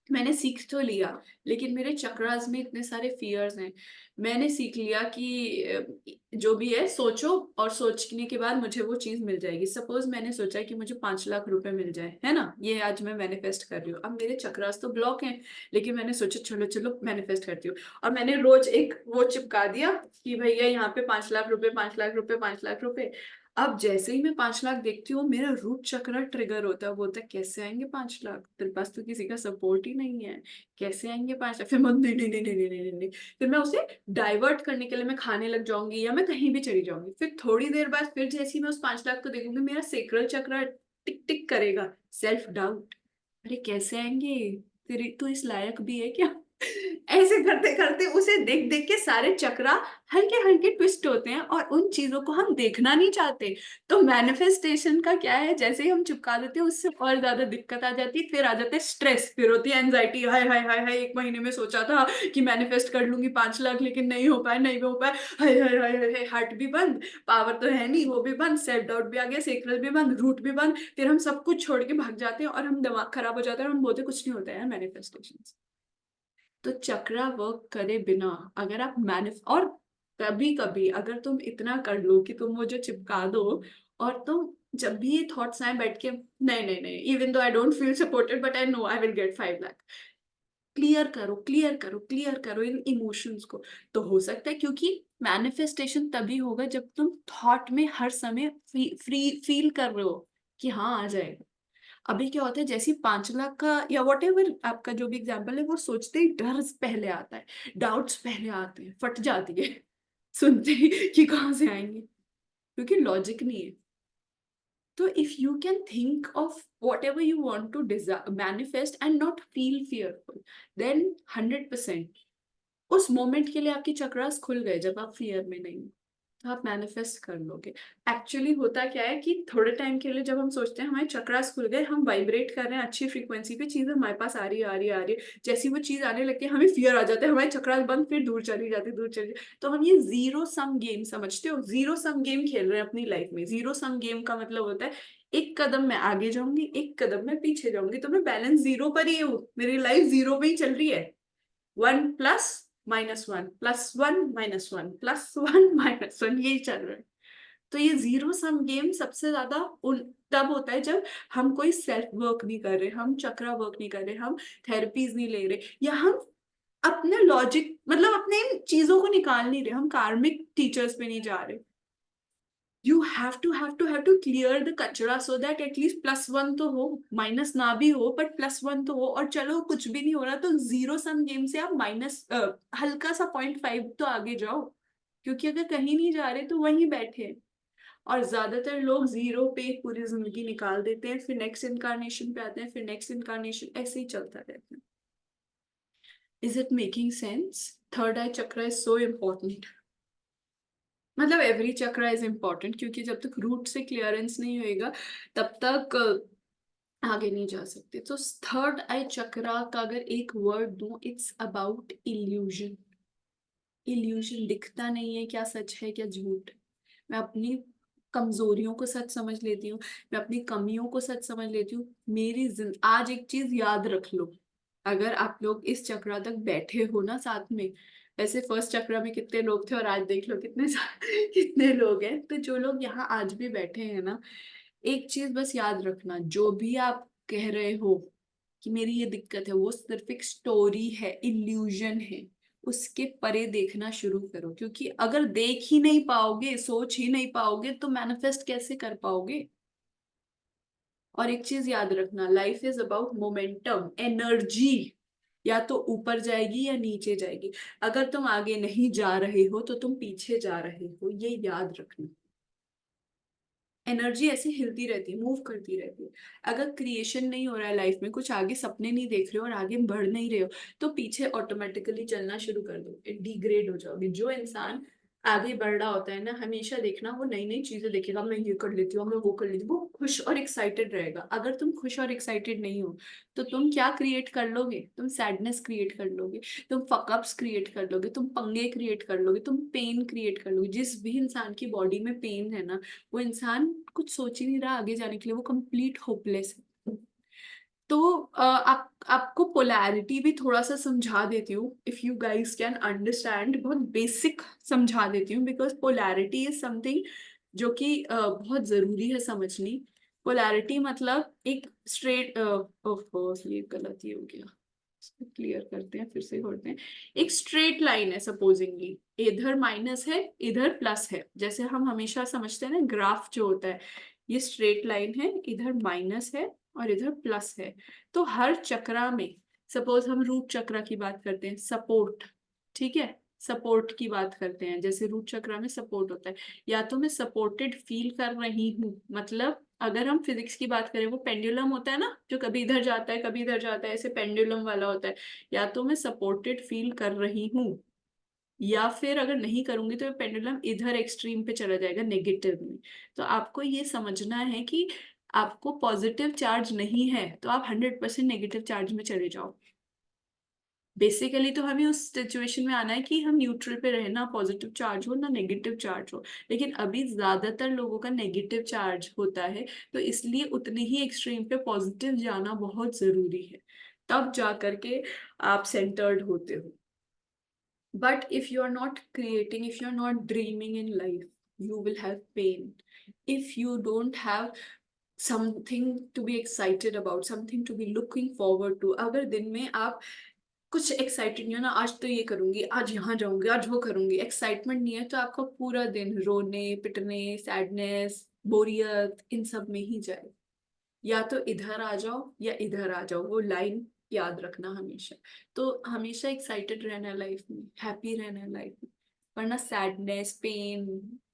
मैंने सीख तो लिया, लेकिन मेरे चक्रास में इतने सारे फियर्स हैं। मैंने सीख लिया कि जो भी है सोचो, और सोचने के बाद मुझे वो चीज मिल जाएगी। सपोज मैंने सोचा कि मुझे 5 लाख रुपए मिल जाए, है ना, ये आज मैं मैनिफेस्ट कर रही हूँ। अब मेरे चक्रास तो ब्लॉक हैं, लेकिन मैंने सोचा चलो चलो मैनिफेस्ट करती हूँ, और मैंने रोज एक वो चिपका दिया कि भैया यहाँ पे 5 लाख रुपए, 5 लाख रुपए, 5 लाख रुपए। अब जैसे ही मैं 5 लाख देखती हूँ मेरा रूट चक्र ट्रिगर होता है, बोलता है कैसे आएंगे 5 लाख, तेरे पास तो किसी का सपोर्ट ही नहीं है, कैसे आएंगे 5 लाख। फिर मैं नहीं नहीं नहीं नहीं नहीं नहीं नहीं, फिर मैं उसे डाइवर्ट करने के लिए मैं खाने लग जाऊंगी या मैं कहीं भी चली जाऊंगी। फिर थोड़ी देर बाद फिर जैसे ही मैं उस 5 लाख को देखूंगी मेरा सेक्रल चक्र टिक टिक करेगा, सेल्फ डाउट, अरे कैसे आएंगे, तेरी तू इस लायक भी है क्या। ऐसे करते करते उसे देख देख के सारे चक्रा हल्के हल्के ट्विस्ट होते हैं, और उन चीजों को हम देखना नहीं चाहते। तो मैनिफेस्टेशन का क्या है, जैसे ही हम चिपका देते हैं उससे और ज्यादा दिक्कत आ जाती है, फिर आ जाता है स्ट्रेस, फिर होती है एंजाइटी, हाय हाय हाय हाय 1 महीने में सोचा था कि मैनिफेस्ट कर लूंगी 5 लाख, लेकिन नहीं हो पाया, नहीं हो पाया, हाय हाय हाय हाय, हार्ट भी बंद, पावर तो है नहीं, वो भी बंद, सेल्फ डाउट भी आ गया, सेक्रल भी बंद, रूट भी बंद। फिर हम सब कुछ छोड़ के भाग जाते हैं और हम दिमाग खराब हो जाता है और हम बोलते कुछ नहीं होता है मैनिफेस्टेशन। तो चक्रा वर्क करे बिना अगर आप मैनिफ और कभी कभी अगर तुम इतना कर लो कि तुम वो जो चिपका दो, और तुम जब भी ये थॉट्स आए बैठ के, नहीं नहीं नहीं, even though I don't feel supported but I know I will get 5 lakh, clear करो क्लियर करो क्लियर करो इन इमोशंस को। तो हो सकता है, क्योंकि मैनिफेस्टेशन तभी होगा जब तुम थॉट में हर समय फ्री फील कर रहे हो कि हाँ आ जाएगा। अभी क्या होता है, जैसे 5 लाख का या वॉट एवर आपका जो भी एग्जाम्पल है, वो सोचते ही डर पहले आता है, डाउट्स पहले आते हैं, फट जाती है सुनते ही कि कहाँ से आएंगे, क्योंकि लॉजिक नहीं है। तो if you can think of whatever you want to manifest and not feel fearful, then 100% उस मोमेंट के लिए आपकी चक्रास खुल गए जब आप फियर में नहीं हो, तो आप मैनिफेस्ट कर लोगे। एक्चुअली होता क्या है कि थोड़े टाइम के लिए जब हम सोचते हैं हमारे चक्रास खुल गए, हम वाइब्रेट कर रहे हैं अच्छी फ्रीक्वेंसी पे, चीजें हमारे पास आ रही है आ रही है आ रही है, जैसी वो चीज आने लगती है हमें फियर आ जाता है, हमारे चक्रास बंद, फिर दूर चली जाती दूर चली जाती। तो हम ये जीरो सम गेम समझते हो, जीरो सम गेम खेल रहे हैं अपनी लाइफ में। जीरो सम गेम का मतलब होता है एक कदम मैं आगे जाऊंगी, एक कदम मैं पीछे जाऊंगी, तो मैं बैलेंस जीरो पर ही हूँ, मेरी लाइफ जीरो पे ही चल रही है। 1 + -1 +1 - 1 +1 - 1 यही चल रहा है। तो ये जीरो सम गेम सबसे ज्यादा तब होता है जब हम कोई सेल्फ वर्क नहीं कर रहे, हम चक्रा वर्क नहीं कर रहे, हम थेरेपीज नहीं ले रहे, या हम अपना लॉजिक मतलब अपने इन चीजों को निकाल नहीं रहे, हम कार्मिक टीचर्स पे नहीं जा रहे। You have to clear the कचरा सो दैट एटलीस्ट +1 तो हो, माइनस ना भी हो बट +1 तो हो। और चलो कुछ भी नहीं हो रहा तो जीरो सम गेम से आप माइनस हल्का सा 0.5 तो आगे जाओ, क्योंकि अगर कहीं नहीं जा रहे तो वहीं बैठे हैं। और ज्यादातर लोग जीरो पे पूरी जिंदगी निकाल देते हैं, फिर नेक्स्ट इनकारनेशन पे आते हैं, फिर नेक्स्ट इनकारनेशन, ऐसे ही चलता रहता है। Is it making sense? Third eye chakra is so important, मतलब एवरी चक्र इज इम्पोर्टेंट, क्योंकि जब तक रूट से क्लियरेंस नहीं होएगा तब तक आगे नहीं जा सकते। तो थर्ड आई चक्रा का अगर एक वर्ड दूं, इट्स अबाउट इल्यूजन। इल्यूजन, दिखता नहीं है क्या सच है क्या झूठ। मैं अपनी कमजोरियों को सच समझ लेती हूँ, मैं अपनी कमियों को सच समझ लेती हूँ। आज एक चीज याद रख लो, अगर आप लोग इस चक्रा तक बैठे हो ना साथ में, वैसे फर्स्ट चक्रा में कितने लोग थे और आज देख लो कितने कितने लोग हैं। तो जो लोग यहाँ आज भी बैठे हैं ना, एक चीज बस याद रखना, जो भी आप कह रहे हो कि मेरी ये दिक्कत है, वो सिर्फ एक स्टोरी है, इल्यूजन है। उसके परे देखना शुरू करो, क्योंकि अगर देख ही नहीं पाओगे, सोच ही नहीं पाओगे, तो मैनिफेस्ट कैसे कर पाओगे। और एक चीज याद रखना, life is about momentum, energy, या तो ऊपर जाएगी या नीचे जाएगी। अगर तुम आगे नहीं जा रहे हो तो तुम पीछे जा रहे हो, ये याद रखना। एनर्जी ऐसे हिलती रहती है, मूव करती रहती है। अगर क्रिएशन नहीं हो रहा है लाइफ में, कुछ आगे सपने नहीं देख रहे हो और आगे बढ़ नहीं रहे हो, तो पीछे ऑटोमेटिकली चलना शुरू कर दो, डिग्रेड हो जाओगे। जो इंसान आगे बढ़ रहा होता है ना, हमेशा देखना वो नई नई चीजें देखेगा, मैं ये कर लेती हूँ, मैं वो कर लेती हूँ, वो खुश और एक्साइटेड रहेगा। अगर तुम खुश और एक्साइटेड नहीं हो तो तुम क्या क्रिएट कर लोगे? तुम सैडनेस क्रिएट कर लोगे, तुम फकअप्स क्रिएट कर लोगे, तुम पंगे क्रिएट कर लोगे, तुम पेन क्रिएट कर लोगे। जिस भी इंसान की बॉडी में पेन है ना, वो इंसान कुछ सोच ही नहीं रहा आगे जाने के लिए, वो कंप्लीट होपलेस है। तो आपको पोलैरिटी भी थोड़ा सा समझा देती हूँ, if you guys can understand, बहुत बेसिक समझा देती हूँ, बिकॉज पोलैरिटी इज समथिंग जो कि बहुत जरूरी है समझनी। पोलैरिटी मतलब एक स्ट्रेट, ये गलती हो गया, क्लियर करते हैं फिर से करते हैं। एक स्ट्रेट लाइन है सपोजिंगली, इधर माइनस है इधर प्लस है, जैसे हम हमेशा समझते हैं ना ग्राफ जो होता है, ये स्ट्रेट लाइन है, इधर माइनस है और इधर प्लस है। तो हर चक्रा में, सपोज हम रूट चक्रा की बात करते हैं, सपोर्ट, ठीक है, सपोर्ट की बात करते हैं, जैसे रूट चक्रा में सपोर्ट होता है, या तो मैं सपोर्टेड फील कर रही हूँ, मतलब अगर हम फिजिक्स की बात करें, वो पेंडुलम होता है ना, जो कभी इधर जाता है कभी इधर जाता है, ऐसे पेंडुलम वाला होता है। या तो मैं सपोर्टेड फील कर रही हूँ, या फिर अगर नहीं करूंगी तो पेंडुलम इधर एक्सट्रीम पे चला जाएगा, नेगेटिव में। तो आपको ये समझना है कि आपको पॉजिटिव चार्ज नहीं है तो आप 100% नेगेटिव चार्ज में चले जाओ। बेसिकली तो हमें उस सिचुएशन में आना है कि हम न्यूट्रल पे रहे, ना पॉजिटिव चार्ज हो ना नेगेटिव चार्ज हो। लेकिन अभी ज्यादातर लोगों का नेगेटिव चार्ज होता है, तो इसलिए उतने ही एक्सट्रीम पे पॉजिटिव जाना बहुत जरूरी है, तब जा करके आप सेंटर्ड होते हो। But if you're not creating, if you're not dreaming in life, you will have pain. If you don't have something to be excited about, something to be looking forward to, अगर दिन में आप कुछ excited नहीं हो ना, आज तो ये करूंगी, आज यहाँ जाऊंगी, आज वो करूंगी, एक्साइटमेंट नहीं है, तो आपका पूरा दिन रोने पिटने, सैडनेस, बोरियत, इन सब में ही जाए। या तो इधर आ जाओ या इधर आ जाओ, वो लाइन याद रखना हमेशा। तो हमेशा एक्साइटेड रहना लाइफ में, हैप्पी रहना लाइफ में, वरना सैडनेस, पेन,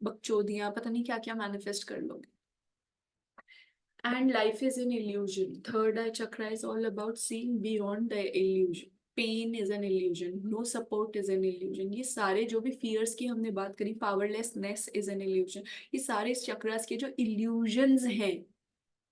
बकचोदियां, पता नहीं क्या क्या मैनिफेस्ट कर लोगे। And life is an illusion. Third eye chakra is all about seeing beyond the illusion. Pain is an illusion. No support is an illusion. ये सारे जो भी fears की हमने बात करी, powerlessness is an illusion. ये सारे chakras के जो illusions हैं,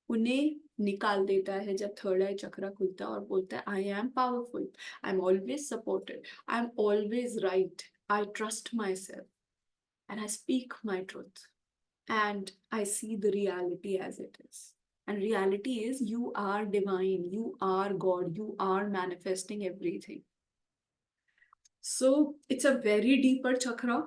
उन्हें निकाल देता है जब थर्ड आई चक्रा खुलता है और बोलता है I M powerful, I am always supported, I am always right, I trust my self and I speak my truth and I see the reality as it is. And reality is you are divine, you are God, you are manifesting everything. So it's a very deeper chakra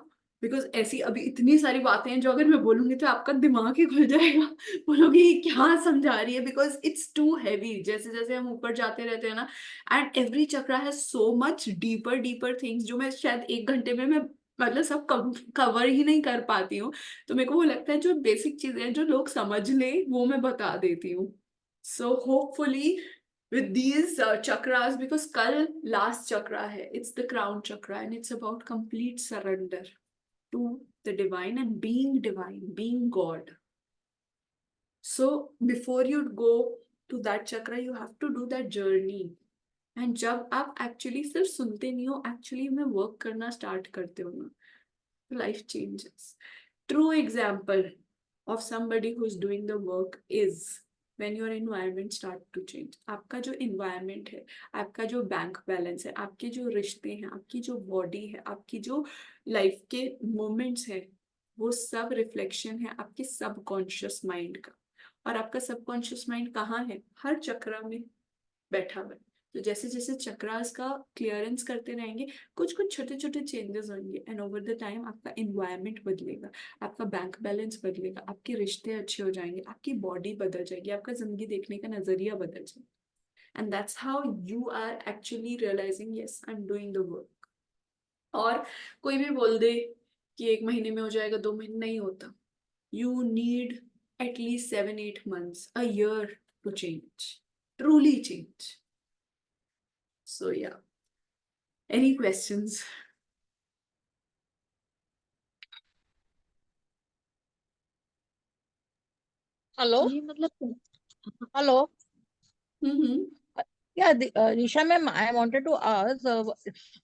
because ऐसी अभी इतनी सारी बातें हैं जो अगर मैं बोलूंगी तो आपका दिमाग ही खुल जाएगा, बोलोगे ये क्या समझा रही है, बिकॉज इट्स टू हैवी। जैसे जैसे हम ऊपर जाते रहते हैं ना, and every chakra has so much deeper deeper things जो मैं शायद 1 घंटे में मैं मतलब सब कवर ही नहीं कर पाती हूँ। तो मेरे को वो लगता है जो बेसिक चीजें हैं जो लोग समझ ले वो मैं बता देती हूँ। So hopefully with these chakras, because kal last chakra hai, it's the crown chakra and it's about complete surrender to the divine and being God. So before you go to that chakra you have to do that journey. And जब आप actually सिर्फ सुनते नहीं हो, actually में work करना start करते हो ना, life changes. True example of somebody who is doing the work is when your environment start to change. आपका जो environment है, आपका जो बैंक बैलेंस है, आपके जो रिश्ते हैं, आपकी जो बॉडी है, आपकी जो लाइफ के मोमेंट्स हैं, वो सब रिफ्लेक्शन है आपके सबकॉन्शियस माइंड का। और आपका सबकॉन्शियस माइंड कहाँ है? हर चक्रा में बैठा हुआ है। तो जैसे जैसे चक्रास का क्लियरेंस करते रहेंगे, कुछ कुछ छोटे छोटे चेंजेस होंगे एंड ओवर द टाइम आपका एनवायरनमेंट बदलेगा, आपका बैंक बैलेंस बदलेगा, आपके रिश्ते अच्छे हो जाएंगे, आपकी बॉडी बदल जाएगी, आपका जिंदगी देखने का नजरिया बदल जाएगा। And that's how you are actually realising yes I am doing the work. और कोई भी बोल दे कि 1 महीने में हो जाएगा, 2 महीने, नहीं होता। You need at least 7-8 months, a year to change, truly change. So yeah, any questions? Hello, ये मतलब hello. Mm-hmm. Yeah, Risha ma'am, I wanted to ask,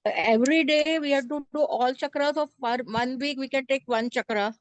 every day we have to do all chakras of for 1 week, we can take one chakra.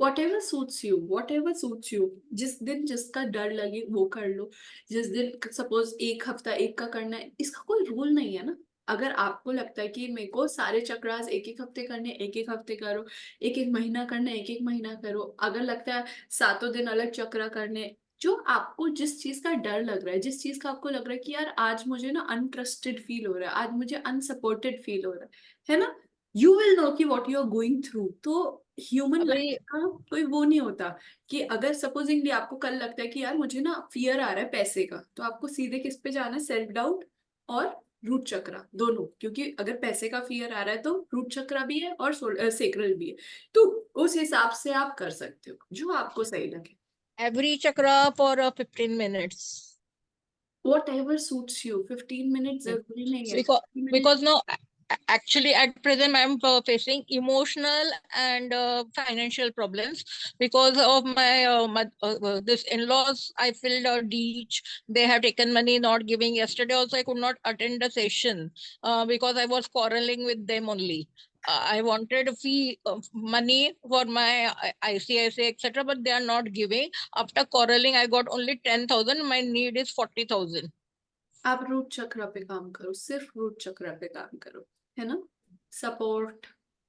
Whatever suits you, whatever suits you. जिस दिन जिसका डर लगे वो कर लो। जिस दिन suppose 1 हफ्ता एक का करना है, इसका कोई रूल नहीं है ना। अगर आपको लगता है कि मेरे को सारे चक्रास 1-1 हफ्ते करने, 1-1 हफ्ते करो, 1-1 महीना करना, 1-1 महीना करो। अगर लगता है 7 दिन अलग चक्रा करने, जो आपको जिस चीज का डर लग रहा है, जिस चीज का आपको लग रहा है कि यार आज मुझे ना अनट्रस्टेड फील हो रहा है, आज मुझे अनसपोर्टेड फील हो रहा है ना, यू विल नो कि what you are going through. तो ह्यूमन अभी का कोई वो नहीं होता कि अगर सपोजिंगली आपको कल लगता है कि यार मुझे ना फियर आ रहा है पैसे का, तो आपको सीधे किस पे जाना है? सेल्फ डाउट और रूट चक्रा दोनों। क्योंकि अगर पैसे का फियर आ रहा है तो रूट चक्रा भी है और सेक्रल भी है। तो उस हिसाब से आप कर सकते हो जो आपको सही लगे। every chakra for 15 minutes. Whatever suits you, 15 minutes जरूरी नहीं है। Because 15 minutes because no, actually at present I'm facing emotional and financial problems because of my this in-laws. I filled a deed. They have taken money, not giving. Yesterday also I could not attend the session because I was quarreling with them only. I wanted a fee of money for my ICICI etc. but they are not giving. After quarreling I got only 10,000. My need is 40,000. आप root चक्र पे काम करो, सिर्फ root चक्र पे काम करो, है ना। सपोर्ट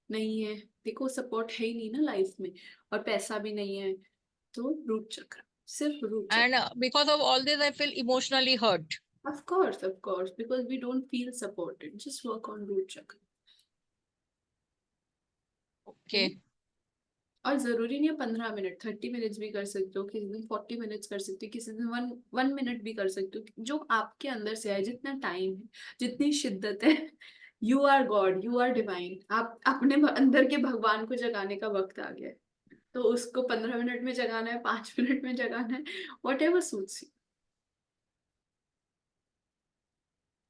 नहीं है, देखो सपोर्ट है ही नहीं ना लाइफ में, और पैसा भी नहीं है, तो रूट चक्र, सिर्फ रूट चक्र। And because of all this I feel emotionally hurt. Of course, because we don't feel supported. Just work on root chakra. Okay. और जरूरी नहीं है 15 मिनट, 30 मिनट्स भी कर सकते हो, किसी दिन 40 मिनट्स कर सकते हो, किसी दिन वन मिनट भी कर सकते हो, जो आपके अंदर से है, जितना टाइम है, जितनी शिद्दत है। You are God, you are divine, आप अपने अंदर के भगवान को जगाने का वक्त आ गया है। तो उसको 15 मिनट में जगाना है, 5 मिनट में जगाना है, वट एवर सूट्स यू।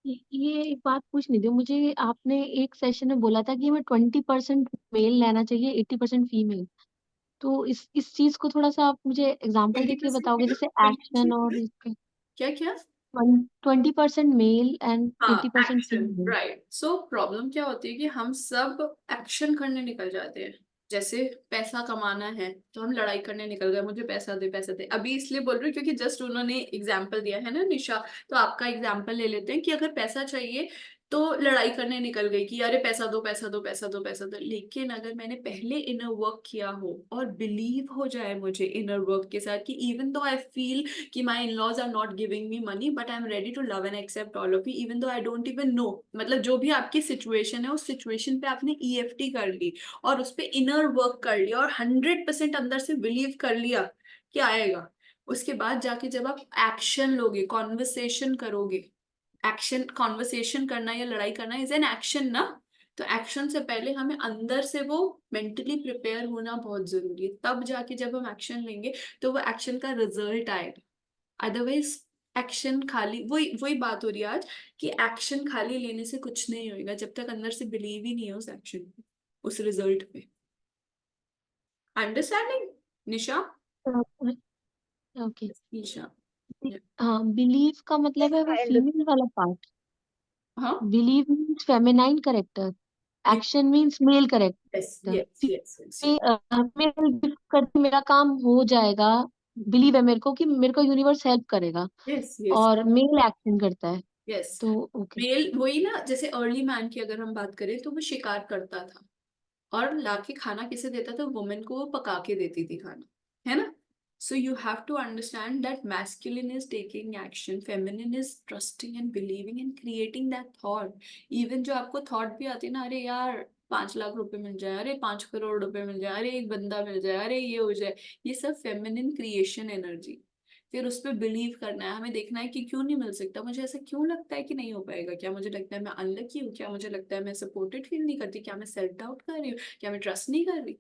ये एक बात पूछनी थी मुझे, आपने एक सेशन में बोला था कि हमें 20% मेल लेना चाहिए, 80% फीमेल। तो इस चीज को थोड़ा सा आप मुझे एग्जांपल देके 20% बताओगे, क्या, जैसे 20% एक्शन और क्या, इसके क्या क्या? 20% मेल एंड हाँ, 80% action, female. Right. So problem क्या होती है कि हम सब एक्शन करने निकल जाते हैं। जैसे पैसा कमाना है तो हम लड़ाई करने निकल गए, मुझे पैसा दे पैसा दे। अभी इसलिए बोल रही हूँ क्योंकि जस्ट उन्होंने एग्जाम्पल दिया है ना निशा, तो आपका एग्जाम्पल ले लेते हैं कि अगर पैसा चाहिए तो लड़ाई करने निकल गई कि अरे पैसा दो पैसा दो पैसा दो पैसा दो। लेकिन अगर मैंने पहले इनर वर्क किया हो और बिलीव हो जाए मुझे इनर वर्क के साथ कि इवन दो आई फील कि my in-laws are not giving me money, but I am ready to love and accept all of you even though I don't even know, मतलब जो भी आपकी situation है उस सिचुएशन पे आपने EFT कर ली और उस पे इनर वर्क कर लिया और 100% अंदर से बिलीव कर लिया कि आएगा। उसके बाद जाके जब आप एक्शन लोगे, कॉन्वर्सेशन करोगे, एक्शन, कॉन्वर्सेशन करना या लड़ाई करना इज एन एक्शन ना, तो एक्शन से पहले हमें अंदर से वो मेंटली प्रिपेयर होना बहुत जरूरी है। तब जाके जब हम एक्शन लेंगे तो वो एक्शन का रिजल्ट आएगा। अदरवाइज एक्शन खाली, वही वही बात हो रही है आज कि एक्शन खाली लेने से कुछ नहीं होएगा जब तक अंदर से बिलीव ही नहीं है उस एक्शन पे, उस रिजल्ट पे। अंडरस्टैंडिंग निशा? ओके। निशा, हाँ, बिलीव का मतलब है वो फीमेल वाला पार्ट। हाँ, believe means feminine character, action means male yes character. Yes yes yes male करके मेरा काम हो जाएगा, बिलीव है मेरे को कि मेरे को यूनिवर्स हेल्प करेगा, यस यस और मेल एक्शन करता है। यस। तो ओके। मेल वही ना, जैसे अर्ली मैन की अगर हम बात करें तो वो शिकार करता था और लाके खाना किसे देता था, वुमेन को वो पका के देती थी खाना, है ना? So you have to understand that masculine is taking action, feminine is trusting and believing and creating that thought. Even जो आपको थॉट भी आती है ना, अरे यार 5 लाख रुपए मिल जाए, अरे 5 करोड़ रुपए मिल जाए, अरे एक बंदा मिल जाए, अरे ये हो जाए, ये सब फेमिनिन क्रिएशन एनर्जी। फिर उस पर बिलीव करना है, हमें देखना है कि क्यों नहीं मिल सकता, मुझे ऐसा क्यों लगता है कि नहीं हो पाएगा, क्या मुझे लगता है मैं अनलकी हूँ, क्या मुझे लगता है मैं सपोर्टेड फील नहीं करती, क्या मैं सेल्फ डाउट कर रही हूँ, क्या मैं ट्रस्ट नहीं कर रही।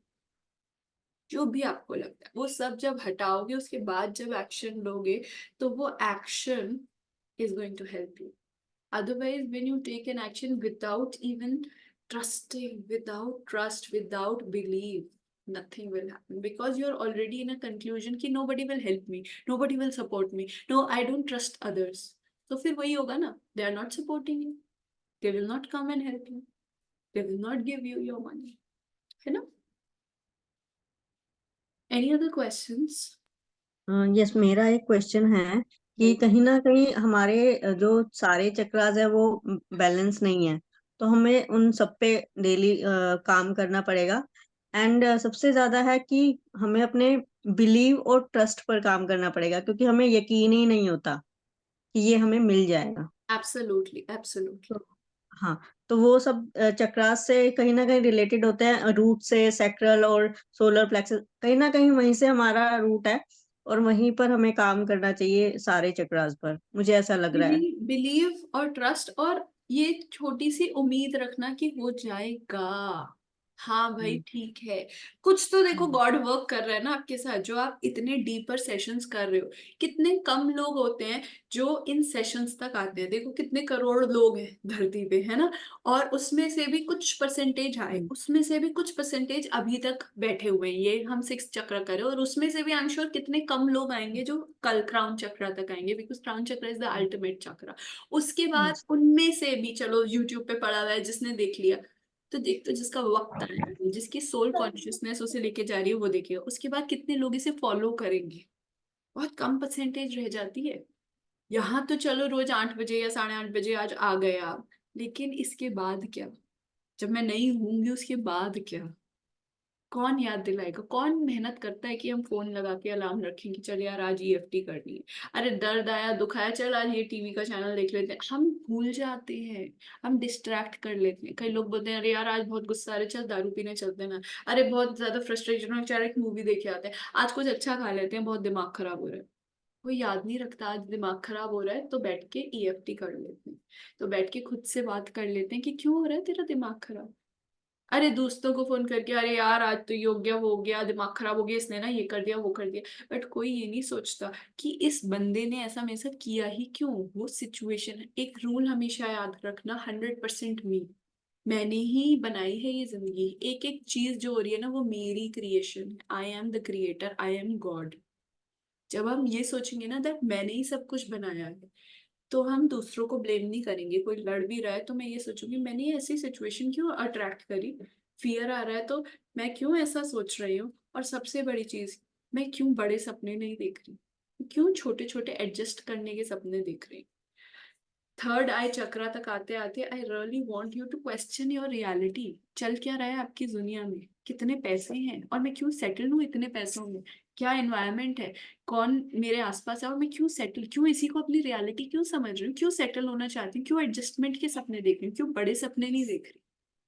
जो भी आपको लगता है वो सब जब हटाओगे उसके बाद जब एक्शन लोगे तो वो action is going to help you. Otherwise, when you take an action without even trusting, without trust, without belief, nothing will happen because you're already in a conclusion कि nobody will help me, nobody will support me, no, I don't trust others. तो फिर वही होगा ना, they are not supporting you, they will not come and help you, they will not give you your money, है ना? Any other questions? Yes, मेरा एक question है कि कहीं ना कहीं हमारे जो सारे चक्रास है वो बैलेंस नहीं है, तो हमें उन सब पे डेली काम करना पड़ेगा। एंड सबसे ज्यादा है कि हमें अपने बिलीव और ट्रस्ट पर काम करना पड़ेगा, क्योंकि हमें यकीन ही नहीं होता कि ये हमें मिल जाएगा। Absolutely, absolutely. तो हाँ, तो वो सब चक्रास से कहीं ना कहीं रिलेटेड होते हैं, रूट से, सैक्रल और सोलर प्लेक्सस, कहीं ना कहीं वहीं से हमारा रूट है और वहीं पर हमें काम करना चाहिए सारे चक्रास पर, मुझे ऐसा लग रहा है। बिलीव और ट्रस्ट और ये छोटी सी उम्मीद रखना कि हो जाएगा। हाँ भाई हम्म, ठीक है, कुछ तो देखो हम्म, गॉड वर्क कर रहा है ना आपके साथ, जो आप इतने डीपर सेशंस कर रहे हो। कितने कम लोग होते हैं जो इन सेशंस तक आते हैं, देखो कितने करोड़ लोग हैं धरती पे, है ना? और उसमें से भी कुछ परसेंटेज आए, हम्म, उसमें से भी कुछ परसेंटेज अभी तक बैठे हुए हैं, ये हम 6 चक्र करें और उसमें से भी आई एम श्योर कितने कम लोग आएंगे जो कल क्राउन चक्र तक आएंगे, बिकॉज क्राउन चक्र इज द अल्टीमेट चक्र। उसके बाद yes, उनमें से भी चलो यूट्यूब पे पड़ा हुआ है जिसने देख लिया तो देख, तो जिसका वक्त आया है, जिसकी सोल कॉन्शियसनेस उसे लेके जा रही है वो देखिएगा, उसके बाद कितने लोग इसे फॉलो करेंगे, बहुत कम परसेंटेज रह जाती है। यहाँ तो चलो रोज 8 बजे या 8:30 बजे आज आ गए आप, लेकिन इसके बाद क्या, जब मैं नहीं होंगी उसके बाद क्या, कौन याद दिलाएगा, कौन मेहनत करता है कि हम फोन लगा के अलार्म रखें कि चल यार आज EFT करनी है, अरे दर्द आया दुख आया चल आज ये टीवी का चैनल देख लेते हैं, हम भूल जाते हैं, हम डिस्ट्रैक्ट कर लेते हैं। कई लोग बोलते हैं अरे यार आज बहुत गुस्सा आ रहा है, चल दारू पीने चलते हैं ना। अरे बहुत ज्यादा फ्रस्ट्रेशन हो, चल एक मूवी देख के आते हैं। आज कुछ अच्छा खा लेते हैं, बहुत दिमाग खराब हो रहा है। कोई याद नहीं रखता आज दिमाग खराब हो रहा है, तो बैठ के ईएफटी कर लेते हैं। तो बैठ के खुद से बात कर लेते हैं कि क्यों हो रहा है तेरा दिमाग खराब। अरे दोस्तों को फोन करके अरे यार आज तो ये हो गया वो हो गया, दिमाग खराब हो गया, इसने ना ये कर दिया वो कर दिया। बट कोई ये नहीं सोचता कि इस बंदे ने ऐसा मेरे साथ किया ही क्यों। वो सिचुएशन है। एक रूल हमेशा याद रखना, 100% मैंने ही बनाई है ये जिंदगी। एक एक चीज जो हो रही है ना वो मेरी क्रिएशन है। I am the creator, I am God. जब हम ये सोचेंगे ना दैट मैंने ही सब कुछ बनाया है, तो हम दूसरों को ब्लेम नहीं करेंगे। कोई लड़ भी रहा है तो मैं ये सोचूंगी मैंने ये ऐसी सिचुएशन क्यों अट्रैक्ट करी। फियर आ रहा है तो मैं क्यों ऐसा सोच रही हूँ। और सबसे बड़ी चीज, मैं क्यों बड़े सपने नहीं देख रही, क्यों छोटे छोटे एडजस्ट करने के सपने देख रही। थर्ड आई चक्रा तक आते आते I really want you to question your reality. चल क्या रहा है आपकी दुनिया में, कितने पैसे हैं और मैं क्यों सेटल हूँ इतने पैसों में। क्या एनवायरनमेंट है, कौन मेरे आसपास है और मैं क्यों सेटल, क्यों इसी को अपनी रियलिटी क्यों समझ रही हूँ, क्यों सेटल होना चाहती हूँ, क्यों एडजस्टमेंट के सपने देख रही हूँ, क्यों बड़े सपने नहीं देख रही।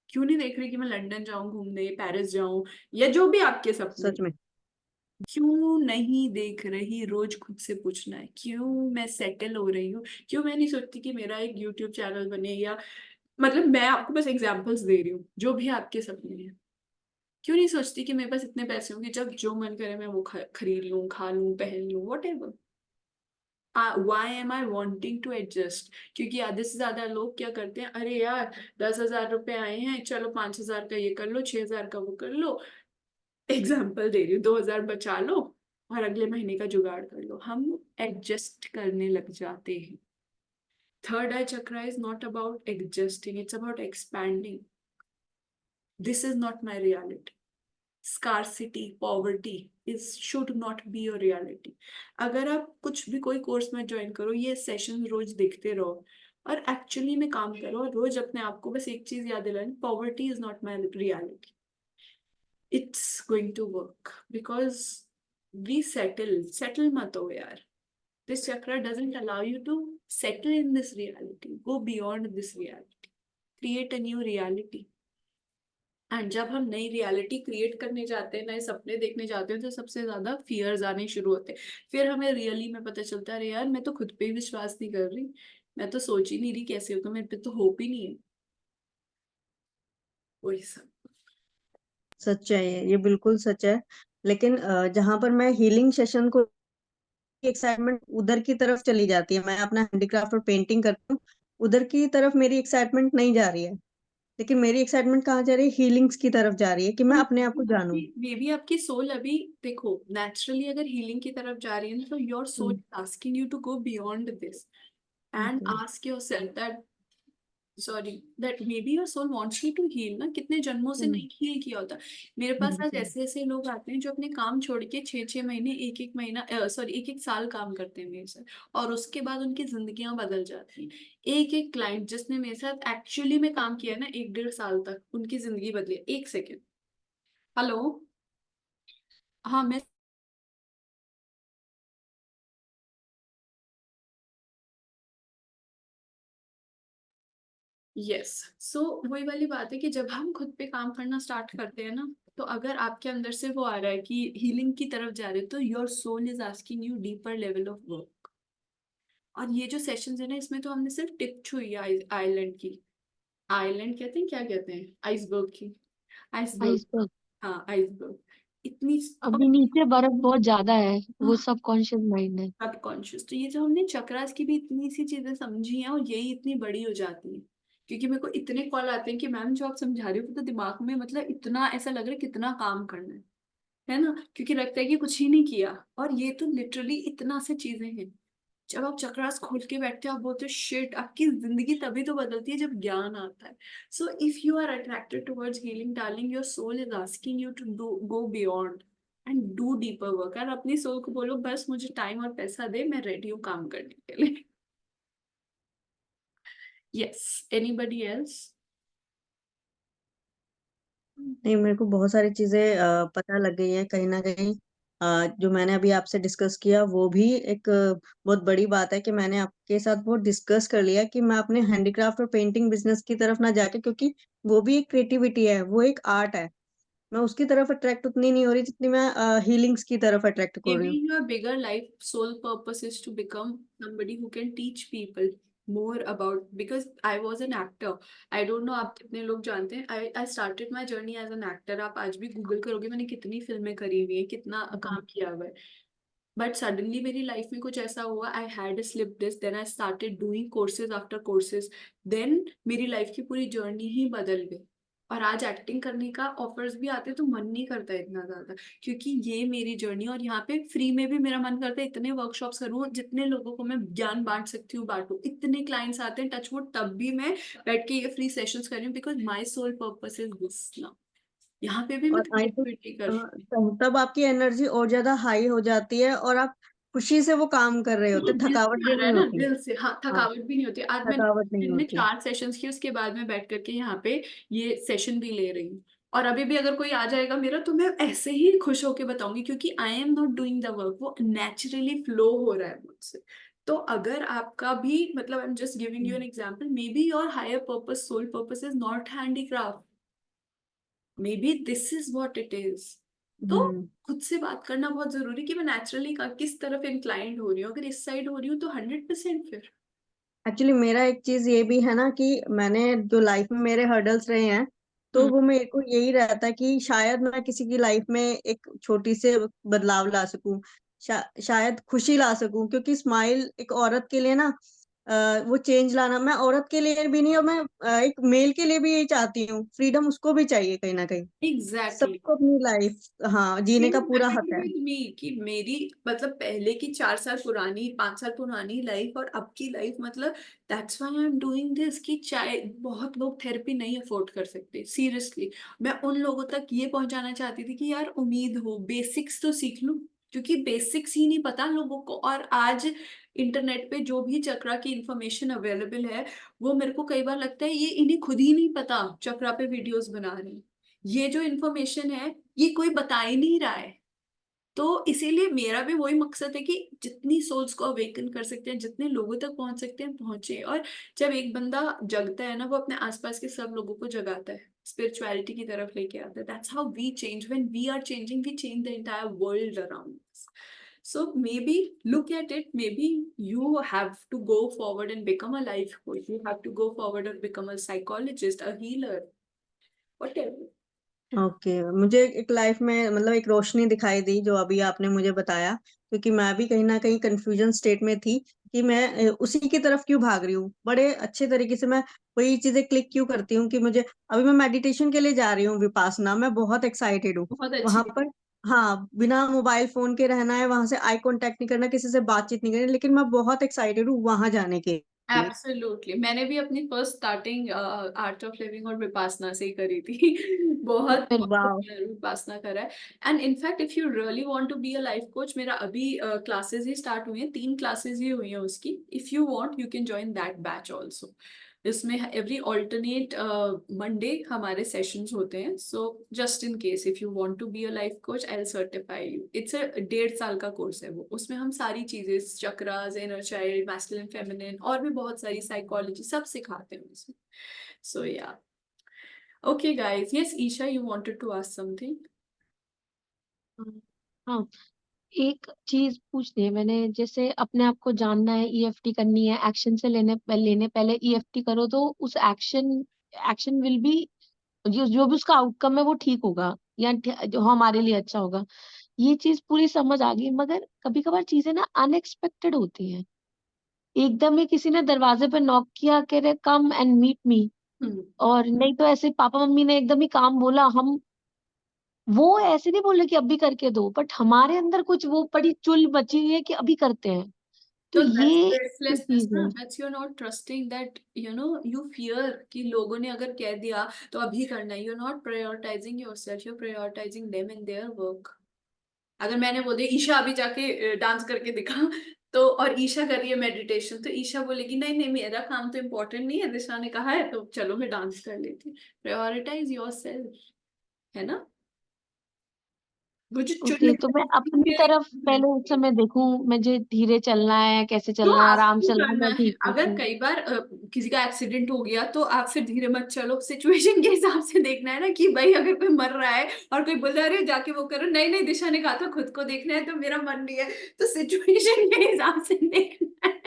क्यों नहीं देख रही कि मैं लंदन जाऊं घूमने, पेरिस जाऊं, या जो भी आपके सपने। सच में। क्यों नहीं देख रही, रोज खुद से पूछना है क्यों मैं सेटल हो रही हूँ। क्यों मैं नहीं सोचती कि मेरा एक यूट्यूब चैनल बने, या मतलब मैं आपको बस एग्जांपल्स दे रही हूँ, जो भी आपके सपने हैं। क्यों नहीं सोचती कि मेरे पास इतने पैसे होंगे जब जो मन करे मैं वो खरीद लूं, खा लूं, पहन लूं, whatever. Why am I wanting to adjust. क्योंकि आधे से ज्यादा लोग क्या करते हैं, अरे यार 10,000 रुपए आए हैं, चलो 5,000 का ये कर लो, 6,000 का वो कर लो। एग्जाम्पल दे रही हूँ, 2,000 बचा लो और अगले महीने का जुगाड़ कर लो। हम एडजस्ट करने लग जाते हैं। Third eye chakra is not about adjusting, it's about expanding. This is not my reality. scarcity, poverty is should not be your reality. अगर आप कुछ भी कोई कोर्स में ज्वाइन करो, ये सेशन रोज देखते रहो और एक्चुअली में काम करो, और रोज अपने आप को बस एक चीज याद दिलानी, poverty is not my reality. It's going to work because we settle मत हो यार। दिस चक्र doesn't allow you to settle in this reality. Go beyond this reality. Create a new reality. And जब हम नई रियलिटी क्रिएट करने जाते हैं, नए सपने देखने जाते हैं, तो सबसे ज्यादा फियर्स आने शुरू होते हैं। फिर हमें रियली में पता चलता है अरे यार मैं तो खुद पे ही विश्वास नहीं कर रही, मैं तो सोच ही नहीं रही कैसे होगा, मेरे पे तो होप ही नहीं है। वही सब। सच है, ये बिल्कुल सच है। लेकिन जहां पर मैं हीलिंग सेशन को, एक्साइटमेंट उधर की तरफ चली जाती है। मैं अपना हैंडीक्राफ्ट और पेंटिंग करती हूँ, उधर की तरफ मेरी एक्साइटमेंट नहीं जा रही है। लेकिन मेरी एक्साइटमेंट कहाँ जा रही है, हीलिंग्स की तरफ जा रही है, कि मैं अपने आप को जानूं। मे बी आपकी सोल अभी देखो नेचुरली अगर हीलिंग की तरफ जा रही है ना, तो your soul asking you to go beyond this and Okay. Ask yourself that, sorry, that may be your soul wants you to heal ना, कितने जन्मों से नहीं हील किया होता। मेरे पास आज बिल्कुल। ऐसे ऐसे लोग आते हैं जो अपने काम छोड़ के 6-6 महीने, एक एक महीना, सॉरी 1-1 साल काम करते हैं मेरे साथ, और उसके बाद उनकी जिंदगियां बदल जाती हैं। एक एक क्लाइंट जिसने मेरे साथ एक्चुअली में काम किया ना 1-1.5 साल तक, उनकी जिंदगी बदली। एक सेकेंड, हेलो, हाँ मैं, यस। सो वही वाली बात है कि जब हम खुद पे काम करना स्टार्ट करते हैं ना, तो अगर आपके अंदर से वो आ रहा है कि हीलिंग की तरफ जा रहे हो, तो your soul is asking you deeper level of work. और ये जो सेशंस है ना, इसमें तो हमने सिर्फ टिप छुई है आइलैंड की। आइलैंड कहते हैं, क्या कहते हैं, आइसबर्ग की, आइसबर्ग। आइसबर्ग। हाँ आइसबर्ग। इतनी, अभी नीचे बर्फ बहुत ज्यादा है, वो और सबकॉन्शियस माइंड है। सबकॉन्शियस। तो ये जो हमने चक्रास की भी इतनी सी चीजें समझी हैं, और यही इतनी बड़ी हो जाती है। क्योंकि मेरे को इतने कॉल आते हैं कि मैम जो आप समझा रही हो तो दिमाग में मतलब इतना ऐसा लग रहा है कितना काम करना है ना, क्योंकि लगता है कि कुछ ही नहीं किया। और ये तो लिटरली इतना से चीजें हैं। जब आप चक्रास खोल के बैठते हो, आप बोलते हो शिट, आपकी जिंदगी तभी तो बदलती है जब ज्ञान आता है। So if you are attracted towards healing darling, your soul is asking you to go beyond and do deeper work. और अपनी सोल को बोलो बस मुझे टाइम और पैसा दे, मैं रेडी हूँ काम करने के लिए। Yes, anybody else? नहीं, मेरे को बहुत सारी चीजें पता लग गई है कहीं ना कहीं। जो मैंने अभी आपसे डिस्कस किया वो भी एक बहुत बड़ी बात है कि मैंने आपके साथ वो डिस्कस कर लिया कि मैं अपने हैंडीक्राफ्ट और पेंटिंग बिजनेस की तरफ ना जाके, क्योंकि वो भी एक क्रिएटिविटी है, वो एक आर्ट है, मैं उसकी तरफ अट्रैक्ट उतनी नहीं हो रही जितनी मैं हीलिंग्स की तरफ अट्रैक्ट हो रही Maybe हूँ। your bigger life sole purpose is to become somebody who can teach people more about, because I was an actor. I don't know आप कितने लोग जानते हैं, I started my journey as an actor. आप आज भी Google करोगे मैंने कितनी फिल्में करी हुई है, कितना काम किया हुआ है, बट सडनली मेरी लाइफ में कुछ ऐसा हुआ, I had a slip disc, then I started doing courses after courses, then मेरी लाइफ की पूरी जर्नी ही बदल गई। और आज एक्टिंग करने का ऑफर्स भी आते तो मन नहीं करता इतना ज्यादा, क्योंकि ये मेरी जर्नी, और यहाँ पे फ्री में भी मेरा मन करता है इतने वर्कशॉप्स करूँ, जितने लोगों को मैं ज्ञान बांट सकती हूँ बांटू, इतने क्लाइंट्स आते हैं टचवुड, तब भी मैं बैठ के ये फ्री सेशंस कर रही हूँ, because my soul purpose is this ना। यहाँ पे भी मैं और आई थिंक क्रिएटिविटी कर रही हूँ। तब आपकी एनर्जी और ज्यादा हाई हो जाती है और आप खुशी से वो काम कर रहे होते, बिल्कुल दिल थकावट से आ भी रहा है नहीं ना, होती। दिल से, हाँ, हाँ, थकावट भी नहीं होती। आज मैंने थकावट नहीं दिन में होती। 4 सेशंस की, उसके बाद मैं बैठ करके यहाँ पे ये सेशन भी ले रही हूँ, और अभी भी अगर कोई आ जाएगा मेरा तो मैं ऐसे ही खुश होके बताऊंगी, क्योंकि I am not doing the work, वो नेचुरली फ्लो हो रहा है मुझसे। तो अगर आपका भी मतलब, I am just giving you an example, may be your higher purpose, soul purpose is not handicraft, may be this is what it is. तो हम्म। खुद से बात करना बहुत जरूरी कि मैं नेचुरली किस तरफ इंक्लाइंड हो रही हूँ, अगर इस साइड हो रही हूँ तो 100% फिर। एक्चुअली मेरा एक चीज ये भी है ना कि मैंने जो लाइफ में मेरे हर्डल्स रहे हैं, तो हम्म। वो मेरे को यही रहता है कि शायद मैं किसी की लाइफ में एक छोटी से बदलाव ला सकूं, शायद खुशी ला सकूं, क्योंकि स्माइल एक औरत के लिए ना, वो चेंज लाना, मैं औरत के लिए भी नहीं, और मैं एक मेल के लिए भी यही चाहती हूँ, फ्रीडम उसको भी चाहिए कहीं ना कहीं। एग्जैक्टली। सबको अपनी लाइफ, हाँ, जीने का पूरा हक है। विद मी कि मेरी मतलब पहले की 4 साल पुरानी, 5 साल पुरानी लाइफ और अब की लाइफ, मतलब that's why I am doing this, कि चाहे बहुत लोग थेरेपी नहीं अफोर्ड कर सकते, सीरियसली मैं उन लोगों तक ये पहुंचाना चाहती थी कि यार उम्मीद हो, बेसिक्स तो सीख लूं, क्योंकि बेसिक्स ही नहीं पता लोगों को। और आज इंटरनेट पे जो भी चक्रा की इंफॉर्मेशन अवेलेबल है, वो मेरे को कई बार लगता है ये इन्हें खुद ही नहीं पता, चक्रा पे वीडियोस बना रहे हैं, ये जो इन्फॉर्मेशन है ये कोई बता ही नहीं रहा है। तो इसीलिए मेरा भी वही मकसद है कि जितनी सोल्स को अवेकन कर सकते हैं, जितने लोगों तक पहुंच सकते हैं पहुंचे। और जब एक बंदा जगता है ना, वो अपने आसपास के सब लोगों को जगाता है, स्पिरिचुअलिटी की तरफ लेके आता है। That's how we change, when we are changing we change the entire world around us. So maybe look at it, maybe you have to go forward and become a life coach, you have to go forward and become a psychologist, a healer, whatever. Okay, मुझे एक life में मतलब एक रोशनी दिखाई दी जो अभी आपने मुझे बताया, क्योंकि मैं भी कहीं ना कहीं कंफ्यूजन स्टेट में थी कि मैं उसी की तरफ क्यों भाग रही हूँ। बड़े अच्छे तरीके से मैं वही चीजें क्लिक क्यों करती हूँ कि मुझे अभी मैं मेडिटेशन के लिए जा रही हूँ विपासना, मैं बहुत एक्साइटेड हूँ बहुत अच्छी वहां पर। हाँ, बिना मोबाइल फोन के रहना है, वहां से आई कांटेक्ट नहीं करना, किसी से बातचीत नहीं करनी, लेकिन मैं बहुत एक्साइटेड हूँ वहां जाने के लिए। एब्सोल्युटली, मैंने भी अपनी first starting art of living और विपासना से ही करी थी। बहुत वाह। विपासना करा है। And in fact if you really want to be a life coach, मेरा अभी क्लासेस ही स्टार्ट हुई हैं, 3 क्लासेस ही हुई हैं उसकी। If you want you can join that batch also. इसमें एवरी ऑल्टरनेट मंडे हमारे सेशंस होते हैं। So just in case if you want to be a life coach, I will certify you. It's a 1.5 साल का course है वो, उसमें हम सारी चीजें, chakras, inner child, masculine, feminine, और भी बहुत सारी साइकोलॉजी सब सिखाते हैं उसमें। So yeah okay guys, yes Isha, you wanted to ask something. हाँ, एक चीज पूछनी है मैंने, जैसे अपने आप को जानना है, ईएफटी करनी है, एक्शन से लेने पहले ईएफटी करो तो उस एक्शन विल बी, जो भी उसका आउटकम है वो ठीक होगा, या जो हमारे लिए अच्छा होगा। ये चीज पूरी समझ आ गई, मगर कभी कभार चीजें ना अनएक्सपेक्टेड होती हैं। एकदम ही किसी ने दरवाजे पे नॉक किया, कह रहे कम एंड मीट मी, और नहीं तो ऐसे पापा मम्मी ने एकदम ही काम बोला, हम वो ऐसे नहीं बोले कि अभी करके दो, बट हमारे अंदर कुछ वो बड़ी चुल मची हुई है कि अभी करते हैं। तो तो that's ये restlessness चीज ना, है। that's you're not trusting that, you know, you fear कि लोगों ने अगर कह दिया तो अभी करना है। You're not prioritizing yourself, you're prioritizing them and their work. अगर मैंने बोल दिया ईशा अभी जाके डांस करके दिखा, तो और ईशा कर रही है मेडिटेशन, तो ईशा बोलेगी नहीं नहीं मेरा काम तो इम्पोर्टेंट नहीं है, दिशा ने कहा है तो चलो मैं डांस कर लेती हूँ। प्रायोरिटाइज योरसेल्फ, है ना। वो जो ओके, तो मैं अपनी तरफ पहले उस समय देखूं मुझे धीरे चलना है, कैसे जो चलना है, आराम आपको से चलना है, करना मैं है, ठीक अगर हूँ। कई बार किसी का एक्सीडेंट हो गया तो आप फिर धीरे मत चलो, सिचुएशन के हिसाब से देखना है ना, कि भाई अगर कोई मर रहा है और कोई बोल रहा है अरे जाके वो करो, नहीं नहीं दिशा ने कहा था खुद को देखना है तो मेरा मन नहीं है, तो सिचुएशन के हिसाब से देखना है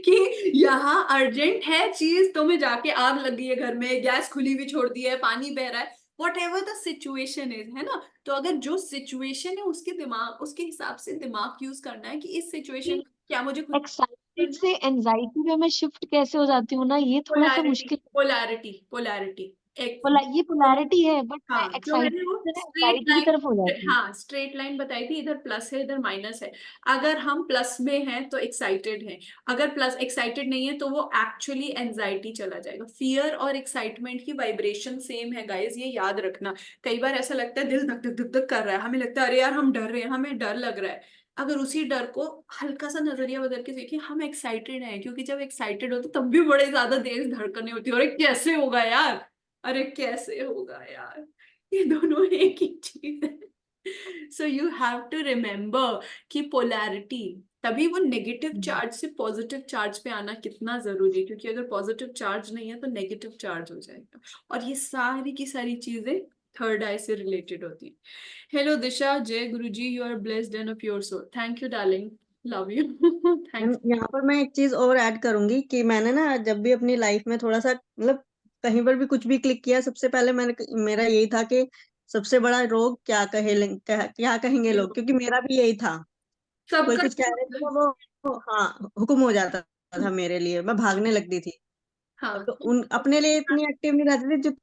कि यहाँ अर्जेंट है चीज, तो मैं जाके आग लगी है घर में, गैस खुली हुई छोड़ दी है, पानी बह रहा है, what ever the situation is, है ना। तो अगर जो सिचुएशन है उसके दिमाग, उसके हिसाब से दिमाग यूज करना है कि इस सिचुएशन क्या मुझे खुद एक्साइटेड से एंजाइटी में मैं शिफ्ट कैसे हो जाती हूँ ना, ये थोड़ा सा पोलैरिटी मुश्किल। पोलैरिटी पोलैरिटी एक ये पोलैरिटी है, बट मैं हाँ, जो मैंने एक्साइटेड वो से ना स्ट्रेट एंजाइटी की लाइन, तरफ हो जाती हूँ। हाँ स्ट्रेट लाइन बताई थी, इधर प्लस है इधर माइनस है। अगर हम प्लस में हैं तो एक्साइटेड हैं, अगर प्लस एक्साइटेड नहीं है तो वो एक्चुअली एंजाइटी चला जाएगा। फियर और एक्साइटमेंट की वाइब्रेशन सेम है गाइस, ये याद रखना। कई बार ऐसा लगता है दिल धक धक धक धक कर रहा है, हमें लगता है अरे यार हम डर रहे हैं, हमें डर लग रहा है, अगर उसी डर को हल्का सा नजरिया बदल के देखिए, हम एक्साइटेड हैं, क्योंकि जब एक्साइटेड होते तब भी बड़े ज्यादा तेज धड़कने होती है, अरे कैसे होगा यार, अरे कैसे होगा यार, ये दोनों एक ही चीज है। So you have to remember कि पोलैरिटी, तभी वो नेगेटिव चार्ज से पॉजिटिव चार्ज पे आना कितना जरूरी है, क्योंकि अगर पॉजिटिव चार्ज नहीं है तो नेगेटिव चार्ज हो जाएगा, और ये सारी की सारी चीजें थर्ड आई से रिलेटेड होती है। हेलो दिशा, जय गुरुजी, you are blessed and a pure soul, thank you darling, love you. Thanks. यहाँ पर मैं एक चीज और ऐड करूंगी कि मैंने ना जब भी अपनी लाइफ में थोड़ा सा मतलब कहीं पर भी कुछ भी क्लिक किया, सबसे पहले मेरा यही था कि सबसे बड़ा रोग क्या कहेंगे लोग, क्योंकि मेरा भी यही था। कोई सबका कुछ कह रहे थे तो हाँ हुक्म हो जाता था मेरे लिए, मैं भागने लगती थी। हाँ, तो उन अपने लिए इतनी एक्टिव नहीं रहती थी जितना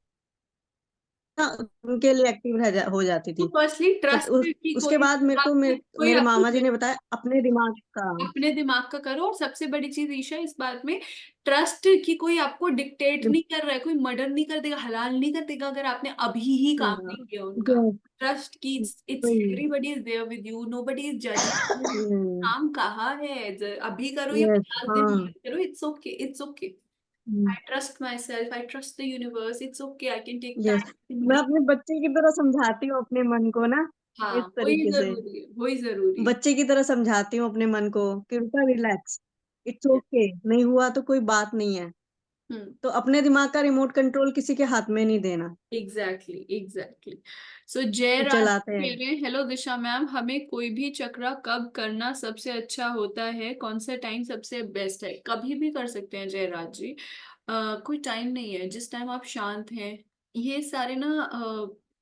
उनके लिए एक्टिव हो जाती तो थी। फर्स्टली बट ट्रस्ट कि उसके बाद कोई मेरे आपको मामा जी ने बताया अपने दिमाग का। अपने दिमाग का करो, और सबसे बड़ी चीज ईशा इस बात में, ट्रस्ट कि कोई आपको डिक्टेट नहीं कर रहा है, कोई मर्डर नहीं कर देगा, हलाल नहीं कर देगा अगर आपने अभी ही काम हाँ, नहीं किया उनका। yes, ट्रस्ट कि इट्स वही, everybody is there with you, nobody is judging. काम कहाँ है, अभी करो या यस, 50 दिन हाँ, बाद करो, it's okay, it's okay. I trust myself, I trust the universe, it's okay, I can take yes. मैं टाइम। अपने बच्चे की तरह समझाती हूँ अपने मन को ना, इस हाँ, वही तरीके से जरूरी है, वही जरूरी है। बच्चे की तरह समझाती हूँ अपने मन को कि बेटा रिलैक्स, इट्स ओके, नहीं हुआ तो कोई बात नहीं है। हम्म, तो अपने दिमाग का रिमोट कंट्रोल किसी के हाथ में नहीं देना। Exactly exactly. सो जय तो राज चलाते कह हैं। रहे हैं, हेलो दिशा मैम, हमें कोई भी चक्रा कब करना सबसे अच्छा होता है, कौन सा टाइम सबसे बेस्ट है? कभी भी कर सकते हैं जय राज जी, कोई टाइम नहीं है, जिस टाइम आप शांत हैं। ये सारे ना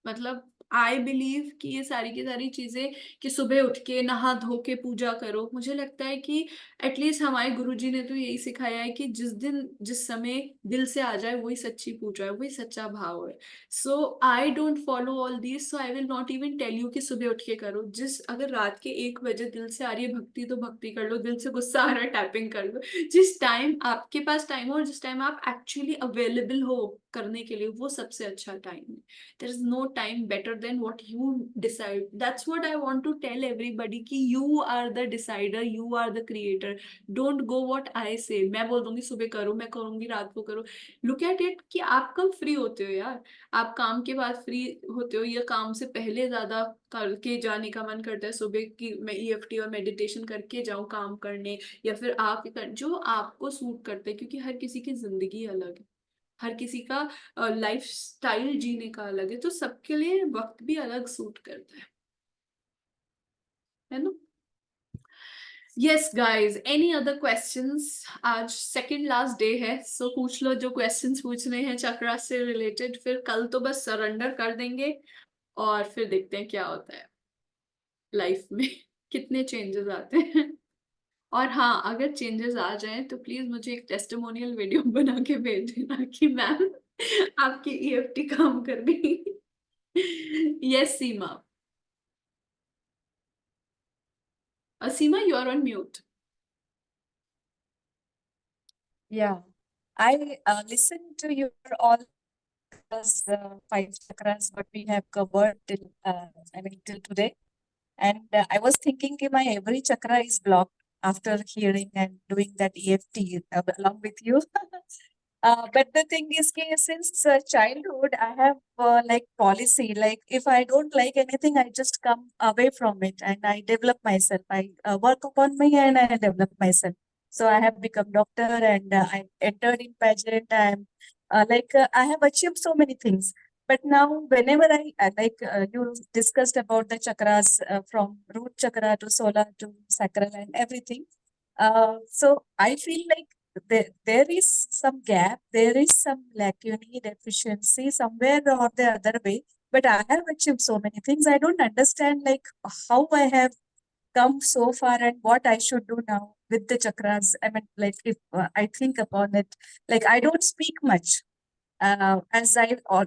मतलब आई बिलीव कि ये सारी की सारी चीजें, कि सुबह उठ के नहा धो के पूजा करो, मुझे लगता है कि एटलीस्ट हमारे गुरुजी ने तो यही सिखाया है कि जिस दिन जिस समय दिल से आ जाए वही सच्ची पूजा है, वही सच्चा भाव है। So I don't follow all this, so I will not even tell you कि सुबह उठ के करो। जिस अगर रात के 1 बजे दिल से आ रही है भक्ति तो भक्ति कर लो, दिल से गुस्सा आ रहा है टैपिंग कर लो, जिस टाइम आपके पास टाइम हो और जिस टाइम आप एक्चुअली अवेलेबल हो करने के लिए, वो सबसे अच्छा टाइम है। There is no time better than what you decide, that's what I want to tell everybody कि you are the decider, you are the creator. Don't go what I say, मैं बोल दूंगी सुबह करो, मैं करूंगी रात को करो। लुक एट इट कि आप कब फ्री होते हो यार, आप काम के बाद फ्री होते हो या काम से पहले ज्यादा करके जाने का मन करता है सुबह की, मैं ईएफटी और मेडिटेशन करके जाऊं काम करने, या फिर आप जो आपको सूट करते हैं, क्योंकि हर किसी की जिंदगी अलग है, हर किसी का लाइफ स्टाइल जीने का अलग है, तो सबके लिए वक्त भी अलग सूट करता है ना। Yes guys, any other questions? आज सेकंड लास्ट डे है, सो पूछ लो जो क्वेश्चंस पूछने हैं चक्रा से रिलेटेड, फिर कल तो बस सरेंडर कर देंगे, और फिर देखते हैं क्या होता है लाइफ में, कितने चेंजेस आते हैं। और हाँ, अगर चेंजेस आ जाएं तो प्लीज मुझे एक टेस्टिमोनियल वीडियो बना के भेज देना कि मैम आपकी ईएफटी काम कर गई। Yes Seema, Seema you are on mute. Yeah, I listened to your all five chakras, what we have covered till till today, and I was thinking that my every chakra is blocked after hearing and doing that EFT along with you. But the thing is, कि since childhood, I have like policy, like if I don't like anything, I just come away from it and I develop myself. I work upon me and I develop myself. So I have become doctor and I entered in pageant. I have achieved so many things. But now, whenever you discussed about the chakras from root chakra to solar to sacral and everything. So I feel like there is some gap, there is some lacunae deficiency somewhere or the other way. But I have achieved so many things. I don't understand like how I have come so far and what I should do now with the chakras. I mean, like if I think upon it, like I don't speak much. As I or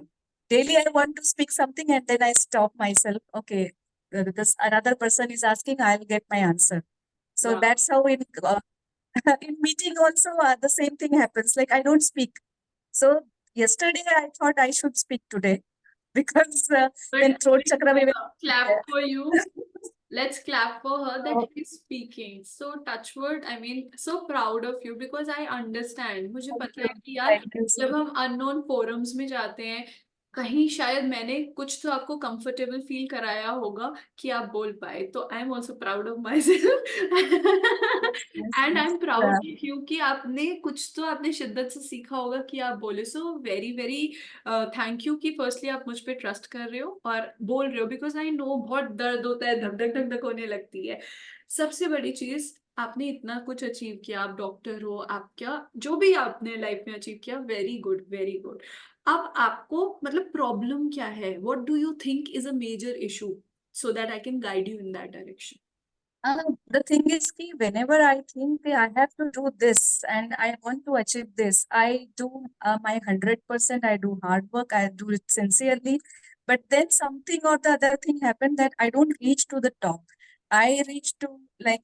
daily I want to speak something and then I stop myself. Okay, this another person is asking, I'll get my answer. So Wow. that's how in meeting also the same thing happens. Like I don't speak. So yesterday I thought I should speak today because when But throat chakra we were clap for you. Let's clap for her that Oh. she's speaking. So touchwood, I mean, so proud of you because I understand. मुझे पता है कि यार Thank you, sir. जब हम unknown forums में जाते हैं कहीं शायद मैंने कुछ तो आपको कंफर्टेबल फील कराया होगा कि आप बोल पाए तो I am also proud of my self Yes, and I yes. Am proud क्योंकि आपने कुछ तो आपने शिद्दत से सीखा होगा कि आप बोले so very very thank you कि फर्स्टली आप मुझ पे ट्रस्ट कर रहे हो और बोल रहे हो बिकॉज आई नो बहुत दर्द होता है धक धक धक धक होने लगती है सबसे बड़ी चीज आपने इतना कुछ अचीव किया आप डॉक्टर हो आप क्या जो भी आपने लाइफ में अचीव किया वेरी गुड वेरी गुड अब आपको मतलब प्रॉब्लम क्या है what do you think is a major issue so that I can guide you in that direction The thing is, ki whenever I think that I have to do this and I want to achieve this, I do my 100%. I do hard work. I do it sincerely. But then something or the other thing happened that I don't reach to the top. I reach to like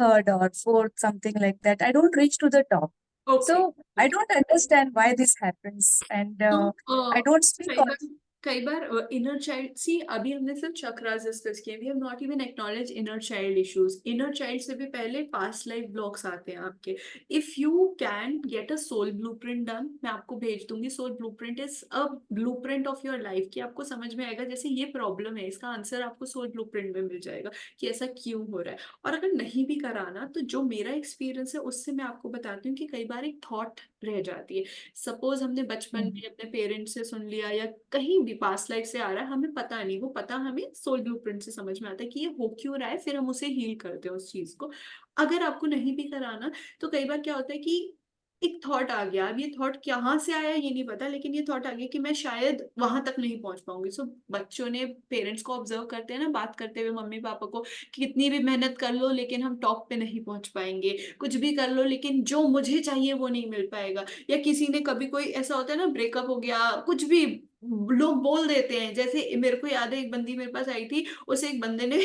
third or fourth, something like that. I don't reach to the top. Okay So I don't understand why this happens, and I don't speak कई on. बार कई बार inner child see अभी हमने सिर्फ chakras discuss किए we have not even acknowledge inner child issues inner child से भी पहले पास्ट लाइफ ब्लॉक्स आते हैं आपके if you can get a soul blueprint done मैं आपको भेज दूंगी soul blueprint is a blueprint of your life कि आपको समझ में आएगा जैसे ये प्रॉब्लम है इसका आंसर आपको सोल ब्लूप्रिंट में मिल जाएगा कि ऐसा क्यों हो रहा है और अगर नहीं भी कराना तो जो मेरा एक्सपीरियंस है उससे मैं आपको बताती हूँ कि कई बार एक थॉट रह जाती है सपोज हमने बचपन में अपने पेरेंट्स से सुन लिया या कहीं भी पास्ट लाइफ से आ रहा है हमें पता नहीं वो पता हमें सोल ब्लूप्रिंट से समझ में आता है कि ये हो क्यों रहा है फिर हम उसे हील करते हैं उस चीज को अगर आपको नहीं भी कराना तो कई बार क्या होता है कि एक थॉट आ गया अब ये थॉट कहाँ से आया ये नहीं पता लेकिन ये थॉट आ गया कि मैं शायद वहां तक नहीं पहुंच पाऊंगी सो बच्चों ने पेरेंट्स को ऑब्जर्व करते हैं ना बात करते हुए मम्मी पापा को कि कितनी भी मेहनत कर लो लेकिन हम टॉप पे नहीं पहुंच पाएंगे कुछ भी कर लो लेकिन जो मुझे चाहिए वो नहीं मिल पाएगा या किसी ने कभी कोई ऐसा होता है ना ब्रेकअप हो गया कुछ भी लोग बोल देते हैं जैसे मेरे को याद है एक बंदी मेरे पास आई थी उसे एक बंदे ने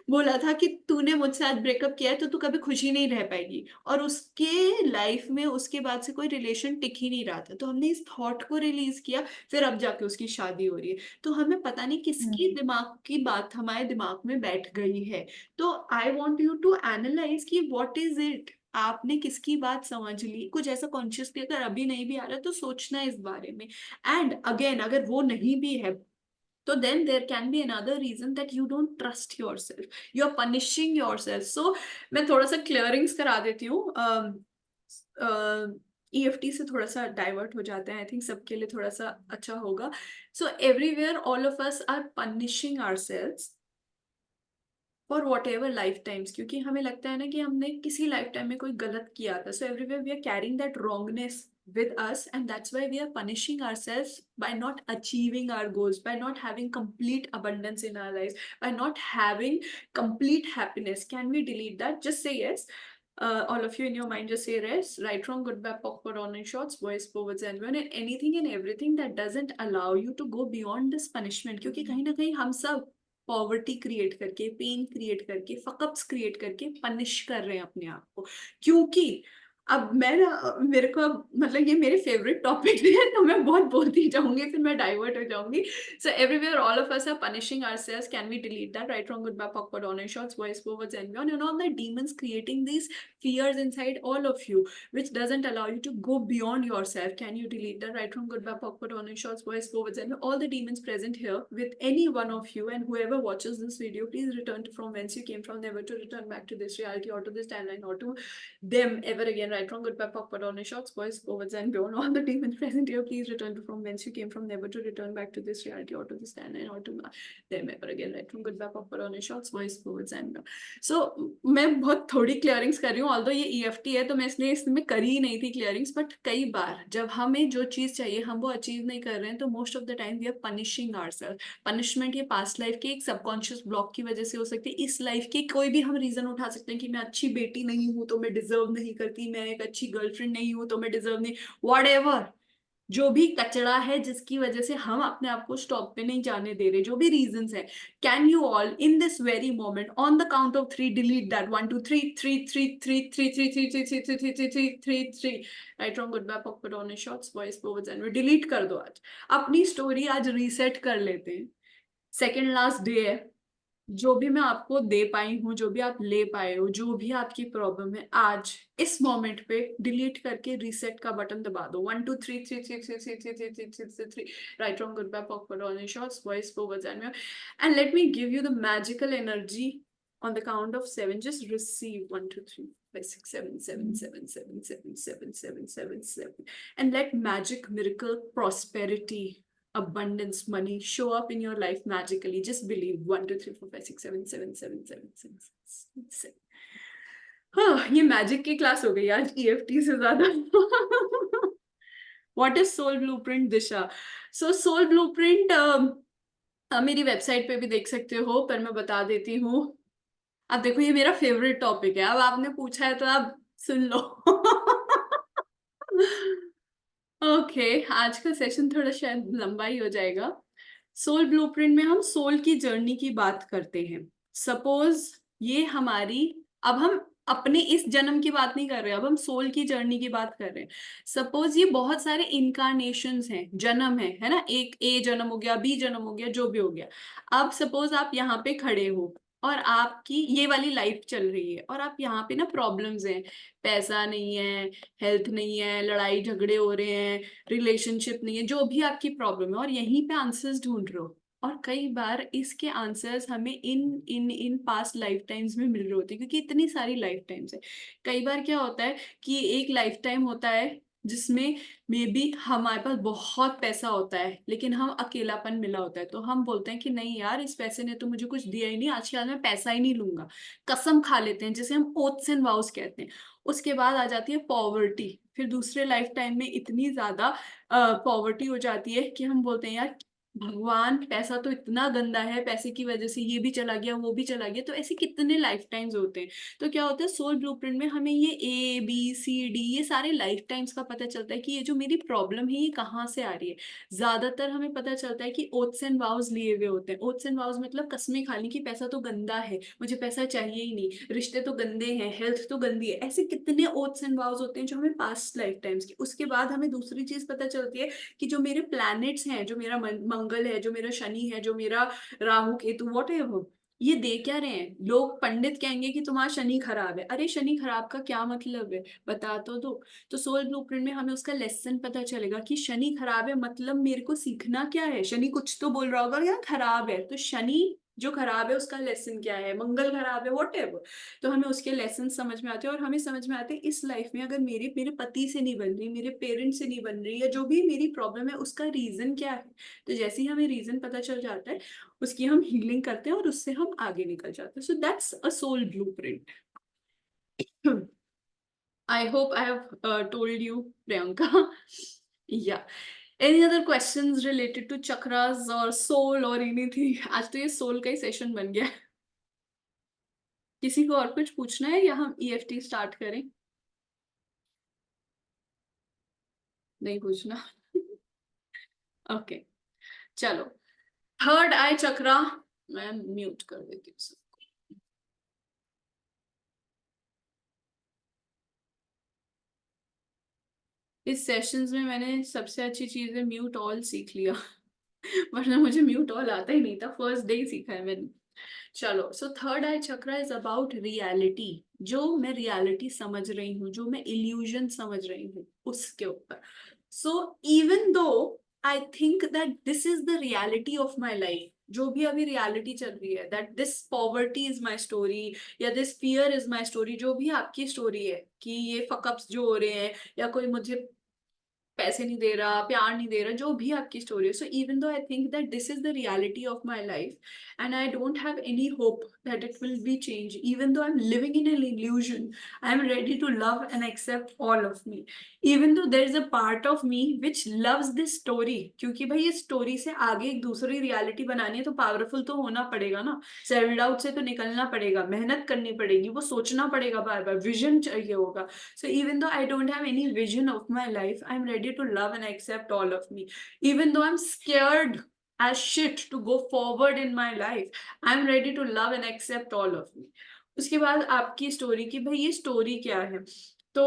बोला था कि तूने मुझसे आज ब्रेकअप किया है तो तू कभी खुशी नहीं रह पाएगी और उसके लाइफ में उसके बाद से कोई रिलेशन टिक ही नहीं रहा था तो हमने इस थॉट को रिलीज किया फिर अब जाके उसकी शादी हो रही है तो हमें पता नहीं किसकी दिमाग की बात हमारे दिमाग में बैठ गई है तो I want you to analyse कि वॉट इज इट आपने किसकी बात समझ ली कुछ ऐसा कॉन्शियसली अगर अभी नहीं भी आ रहा तो सोचना है इस बारे में एंड अगेन अगर वो नहीं भी है तो then there can be another reason that you don't trust yourself you're punishing yourself so मैं थोड़ा सा क्लियरिंग्स करा देती हूँ EFT से थोड़ा सा डाइवर्ट हो जाते हैं आई थिंक सबके लिए थोड़ा सा अच्छा होगा so everywhere all of us are punishing ourselves for whatever lifetimes क्योंकि हमें लगता है ना कि हमने किसी लाइफ टाइम में कोई गलत किया था so everywhere we are carrying that wrongness with us and that's why we are punishing ourselves by not achieving our goals by not having complete abundance in our lives by not having complete happiness can we delete that just say yes all of you in your mind just say yes right wrong good bad POC on and shorts boys forwards and when and anything and everything that doesn't allow you to go beyond this punishment क्योंकि कहीं ना कहीं हम सब poverty create करके, pen create करके, fuck-ups create करके punish कर रहे हैं अपने आप को, क्योंकि अब मैं ना, मेरे को अब मतलब ये मेरे फेवरेट टॉपिक है, तो मैं बहुत बोलती जाऊंगी, फिर मैं डाइवर्ट हो जाऊंगी. So everywhere all of us are punishing ourselves. Can we delete that? Right, wrong, good, bad, awkward, honest, shots, voice, forwards, and beyond. You know, all the demons creating these fears inside all of you, which doesn't allow you to go beyond yourself. Can you delete that? Right, wrong, good, bad, awkward, honest, shots, voice, forwards, and all the demons present here with any one of you, and whoever watches this video, please return to from whence you came from, never to return back to this reality or to this timeline or to them ever again. Right, wrong, good, bad, awkward, honest, shots, voice, forwards, and beyond. All the demons present here, please return to from whence you came from, never to return back to this reality or to this timeline or to them ever again. Right, wrong, good, bad, awkward, honest, shots, voice, forwards, and beyond. So मैं बहुत थोड़ी क्लियरिंग्स कर रही हूँ, although ये EFT है तो मैं इसलिए इसमें करी ही नहीं थी क्लियरिंग्स, बट कई बार जब हमें जो चीज चाहिए हम वो अचीव नहीं कर रहे हैं, तो most of the time we are punishing ourself. Punishment ये पास्ट लाइफ के एक सबकॉन्शियस ब्लॉक की वजह से हो सकती है. इस लाइफ के कोई भी हम रीजन उठा सकते हैं कि मैं अच्छी बेटी नहीं हूं तो मैं डिजर्व नहीं करती, मैं एक अच्छी गर्लफ्रेंड नहीं हूं तो मैं डिजर्व नहीं, व्हाटएवर जो भी कचरा है जिसकी वजह से हम अपने आप को स्टॉप पे नहीं जाने दे रहे, जो भी रीजंस है, can you all in this very moment on the count of 3 delete that. 1 2 3 3 3 3 3 3 3 3 3 3 3 3 3 3. Right, wrong, good, bad, pocket, on shots, voice, forwards, and delete कर दो. आज अपनी स्टोरी आज रीसेट कर लेते हैं. सेकेंड लास्ट डे है. जो भी मैं आपको दे पाई हूँ, जो भी आप ले पाए हो, जो भी आपकी प्रॉब्लम है, आज इस मोमेंट पे डिलीट करके रीसेट का बटन दबा दो. 1 2 3 3 3 3 3 3 3 3 3 3. Right, wrong, good, bad, pocket, on shots, voice, forwards, and let me give you the magical energy on the count of 7. Just receive 1 2 3 5 6 7 7 7 7 7 7 7 7 7, and let magic, miracle, prosperity, abundance, money show up in your life magically. Just believe. 1 2 3 4 5 6 7 7 7 7 7 7. हाँ, ये magic की class हो गई आज EFT से ज्यादा. What is soul blueprint, Disha? So soul blueprint मेरी website पे भी देख सकते हो, पर मैं बता देती हूँ. अब देखो, ये मेरा फेवरेट टॉपिक है. अब आपने पूछा है तो आप सुन लो. ओके, आज का सेशन थोड़ा शायद लंबा ही हो जाएगा. सोल ब्लूप्रिंट में हम सोल की जर्नी की बात करते हैं. सपोज ये हमारी, अब हम अपने इस जन्म की बात नहीं कर रहे, अब हम सोल की जर्नी की बात कर रहे हैं. सपोज ये बहुत सारे इनकारनेशंस हैं, जन्म है ना. एक A जन्म हो गया, B जन्म हो गया, जो भी हो गया. अब सपोज आप यहाँ पे खड़े हो और आपकी ये वाली लाइफ चल रही है, और आप यहाँ पे ना प्रॉब्लम्स हैं, पैसा नहीं है, हेल्थ नहीं है, लड़ाई झगड़े हो रहे हैं, रिलेशनशिप नहीं है, जो भी आपकी प्रॉब्लम है, और यहीं पे आंसर्स ढूंढ रहे हो. और कई बार इसके आंसर्स हमें इन इन इन पास्ट लाइफ टाइम्स में मिल रहे होते हैं, क्योंकि इतनी सारी लाइफ टाइम्स है. कई बार क्या होता है कि एक लाइफ टाइम होता है जिसमें मे बी हमारे पास बहुत पैसा होता है, लेकिन हम अकेलापन मिला होता है, तो हम बोलते हैं कि नहीं यार, इस पैसे ने तो मुझे कुछ दिया ही नहीं, आज के बाद मैं पैसा ही नहीं लूंगा. कसम खा लेते हैं, जिसे हम ओथ्स एंड वाउस कहते हैं. उसके बाद आ जाती है पॉवर्टी. फिर दूसरे लाइफ टाइम में इतनी ज्यादा पॉवर्टी हो जाती है कि हम बोलते हैं यार भगवान, पैसा तो इतना गंदा है, पैसे की वजह से ये भी चला गया, वो भी चला गया. तो ऐसे कितने लाइफ टाइम्स होते हैं. तो क्या होता है, सोल ब्लूप्रिंट में हमें ये ABCD ये सारे लाइफ टाइम्स का पता चलता है कि ये जो मेरी प्रॉब्लम है ये कहाँ से आ रही है. ज्यादातर हमें पता चलता है कि ओथ्स एंड वाउस लिए हुए होते हैं. ओथ्स एंड वाउस मतलब कस्में खाने की, पैसा तो गंदा है, मुझे पैसा चाहिए ही नहीं, रिश्ते तो गंदे हैं, हेल्थ तो गंदी है. ऐसे कितने ओथ्स एंड वाउस होते हैं जो हमें पास्ट लाइफ टाइम्स की. उसके बाद हमें दूसरी चीज पता चलती है कि जो मेरे प्लैनेट्स हैं, जो मेरा मंगल है, जो मेरा शनि है, जो मेरा राहु केतु, व्हाटएवर, ये दे क्या रहे हैं. लोग पंडित कहेंगे कि तुम्हारा शनि खराब है. अरे शनि खराब का क्या मतलब है, बता तो दो. तो सोल ब्लूप्रिंट में हमें उसका लेसन पता चलेगा कि शनि खराब है, मतलब मेरे को सीखना क्या है. शनि कुछ तो बोल रहा होगा यार खराब है, तो शनि जो खराब है उसका लेसन क्या है, मंगल खराब है, व्हाटएवर. तो हमें उसके लेसन समझ में आते हैं, और हमें समझ में आते हैं इस लाइफ में अगर मेरे पति से नहीं बन रही, मेरे पेरेंट्स से नहीं बन रही, या जो भी मेरी प्रॉब्लम है उसका रीजन क्या है. तो जैसे ही हमें रीजन पता चल जाता है, उसकी हम हीलिंग करते हैं और उससे हम आगे निकल जाते हैं. So that's a soul blueprint. I hope I have told you, Priyanka. Yeah. Any other questions related to chakras or soul or anything? आज तो ये सोल का ही सेशन बन गया. किसी को और कुछ पूछना है या हम EFT स्टार्ट करें? नहीं पूछना. ओके, चलो. थर्ड आई चक्रा मैं म्यूट कर देती हूँ. इस सेशंस में मैंने सबसे अच्छी चीज है म्यूट ऑल सीख लिया। वरना मुझे म्यूट ऑल आता ही नहीं था, फर्स्ट डे ही सीखा है मैंने। चलो, सो third eye chakra is about reality. जो मैं रियलिटी समझ रही हूँ, जो मैं इल्यूजन समझ रही हूँ, उसके ऊपर। So even though I think that this is the reality of my life, जो भी अभी रियलिटी चल रही है, that this poverty is my story या this fear is my story, जो भी आपकी स्टोरी है कि ये फकअप्स जो हो रहे हैं या कोई मुझे पैसे नहीं दे रहा, प्यार नहीं दे रहा, जो भी आपकी स्टोरी है, so even though I think that this is the reality of my life and I don't have any hope that it will be change, even though I am living in an illusion, I am ready to love and accept all of me, even though there is a part of me which loves this story, क्योंकि भाई इस story से आगे एक दूसरी reality बनानी है तो पावरफुल तो होना पड़ेगा ना, सेल्फ डाउट से तो निकलना पड़ेगा, मेहनत करनी पड़ेगी, वो सोचना पड़ेगा, बार बार विजन चाहिए होगा। So even though I don't have any vision of my life, I'm ready to love and accept all of me. Even though I'm scared as shit to go forward in my life, I'm ready to love and accept all of me. उसके बाद आपकी story की भाई ये story क्या है, तो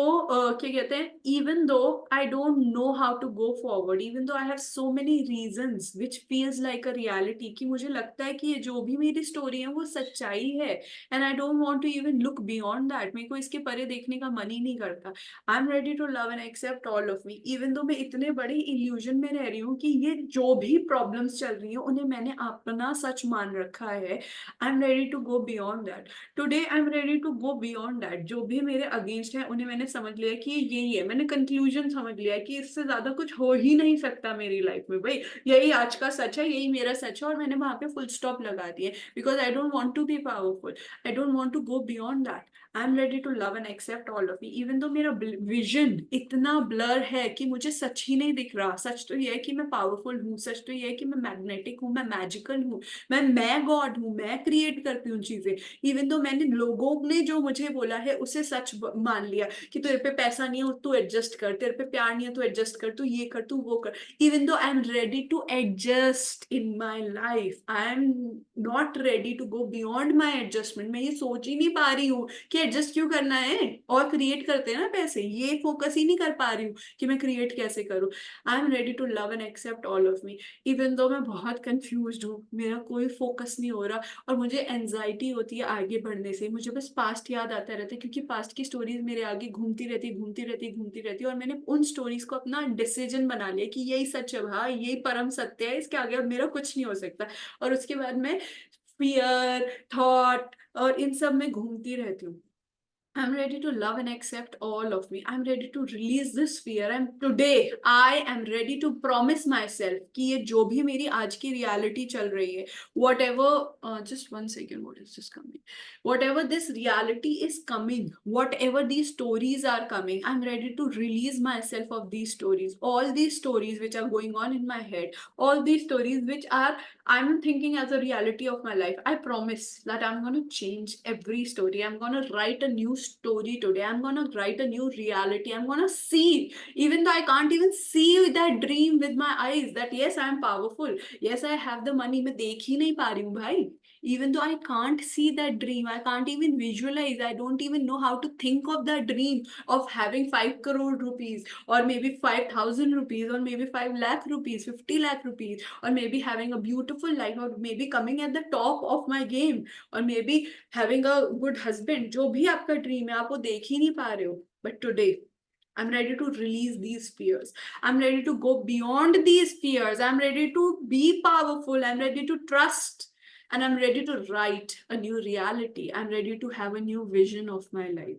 क्या कहते हैं, even though I don't know how to go forward, even though I have so many reasons which feels like a reality, कि मुझे लगता है कि ये जो भी मेरी स्टोरी है वो सच्चाई है and I don't want to even look beyond that, मेरे को इसके परे देखने का मन ही नहीं करता। I am ready to love and accept all of me, even though मैं इतने बड़े इल्यूजन में रह रही हूँ कि ये जो भी प्रॉब्लम्स चल रही हैं उन्हें मैंने अपना सच मान रखा है। I am ready to go beyond that, today I am ready to go beyond that, जो भी मेरे अगेंस्ट है उन्हें मैंने समझ लिया कि यही है, मैंने कंक्लूजन समझ लिया कि इससे ज्यादा कुछ हो ही नहीं सकता मेरी लाइफ में, भाई यही आज का सच है, यही मेरा सच है, और मैंने वहां पे फुल स्टॉप लगा दिए, because I don't want to be powerful, I don't want to go beyond that, I am ready to love and accept all of me, even though मेरा विजन इतना ब्लर है कि मुझे सच ही नहीं दिख रहा, सच तो ये है कि मैं पावरफुल हूँ, सच तो ये है कि मैं मैग्नेटिक हूँ, मैं मैजिकल हूँ, मैं गॉड हूँ, मैं क्रिएट करती हूँ चीजें, इवन दो मैंने लोगों ने जो मुझे बोला है उसे सच मान लिया कि तेरे पे पैसा नहीं है तू एडजस्ट कर, तेरे पे प्यार नहीं है तू एडजस्ट कर, तू ये कर, तू वो कर, even though I am ready to adjust in my life, I am not ready to go beyond my adjustment, मैं ये सोच ही नहीं पा रही हूँ कि एडजस्ट क्यों करना है, और क्रिएट करते हैं ना पैसे, ये फोकस ही नहीं कर पा रही हूँ कि मैं क्रिएट कैसे करूँ। I am ready to love and accept all of me, even though मैं बहुत कंफ्यूज हूँ, मेरा कोई फोकस नहीं हो रहा, और मुझे एंजाइटी होती है आगे बढ़ने से, मुझे बस पास्ट याद आता रहता है, क्योंकि पास्ट की स्टोरीज मेरे आगे घूमती रहती, और मैंने उन स्टोरीज को अपना डिसीजन बना लिया कि यही सच है भाई, यही परम सत्य है, इसके आगे अब मेरा कुछ नहीं हो सकता, और उसके बाद मैं फियर थॉट और इन सब में घूमती रहती हूँ। I'm ready to love and accept all of me. I'm ready to release this fear. And today I am ready to promise myself कि ये जो भी मेरी आज की reality चल रही है, whatever, just 1 second, what is this coming? Whatever this reality is coming, whatever these stories are coming, I'm ready to release myself of these stories. All these stories which are going on in my head, all these stories which are I'm thinking as a reality of my life. I promise that I'm going to change every story. I'm going to write a new story today. I'm going to write a new reality. I'm going to see, even though I can't even see that dream with my eyes, that yes, I'm powerful. Yes, I have the money. मैं देख ही नहीं पा रही हूँ भाई. Even though I can't see that dream, I can't even visualize, I don't even know how to think of that dream of having 5 crore rupees, or maybe 5,000 rupees, or maybe 5 lakh rupees, 50 lakh rupees, or maybe having a beautiful life, or maybe coming at the top of my game, or maybe having a good husband. जो भी आपका dream है, आप वो देख ही नहीं पा रहे हो. But today, I'm ready to release these fears. I'm ready to go beyond these fears. I'm ready to be powerful. I'm ready to trust. And I'm ready to write a new reality. I'm ready to have a new vision of my life.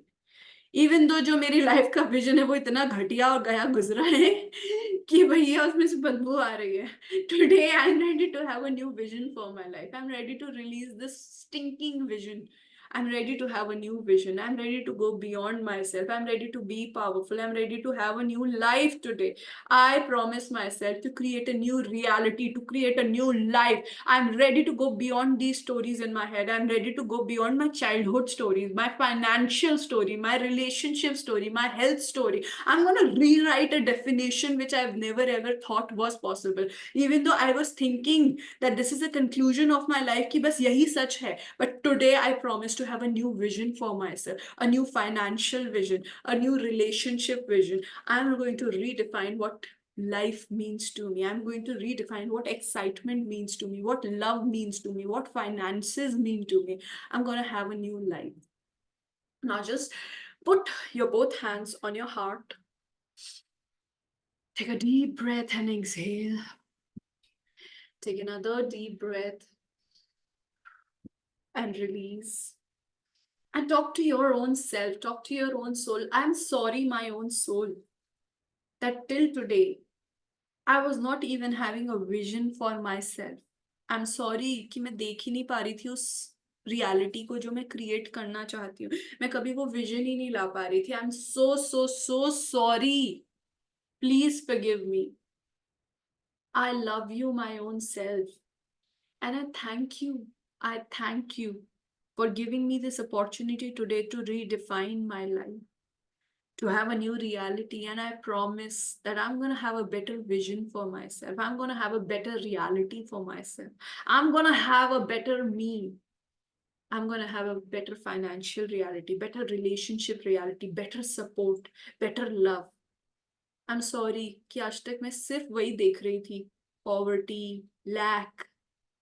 Even though जो मेरी life का vision है वो इतना घटिया और गया गुजरा है कि भैया उसमें से बदबू आ रही है. Today I'm ready to have a new vision for my life. I'm ready to release this stinking vision. I'm ready to have a new vision. I'm ready to go beyond myself. I'm ready to be powerful. I'm ready to have a new life today. I promise myself to create a new reality, to create a new life. I'm ready to go beyond these stories in my head. I'm ready to go beyond my childhood stories, my financial story, my relationship story, my health story. I'm going to rewrite a definition which I've never ever thought was possible. Even though I was thinking that this is a conclusion of my life कि बस यही सच है. But today I promise to to have a new vision for myself, a new financial vision, a new relationship vision. I'm going to redefine what life means to me. I'm going to redefine what excitement means to me, what love means to me, what finances mean to me. I'm going to have a new life. Now just put your both hands on your heart. Take a deep breath and exhale. Take another deep breath and release. And talk to your own self, talk to your own soul. I'm sorry, my own soul, that till today, I was not even having a vision for myself. I'm sorry कि मैं देख ही नहीं पा रही थी उस reality को जो मैं क्रिएट करना चाहती हूँ. मैं कभी वो विजन ही नहीं ला पा रही थी. I'm so sorry. Please forgive me. I love you, my own self. And I thank you for giving me this opportunity today to redefine my life, to have a new reality. And I promise that I'm going to have a better vision for myself. I'm going to have a better reality for myself. I'm going to have a better me. I'm going to have a better financial reality, better relationship reality, better support, better love. I'm sorry कि आज तक मैं सिर्फ वही देख रही थी. Poverty, lack,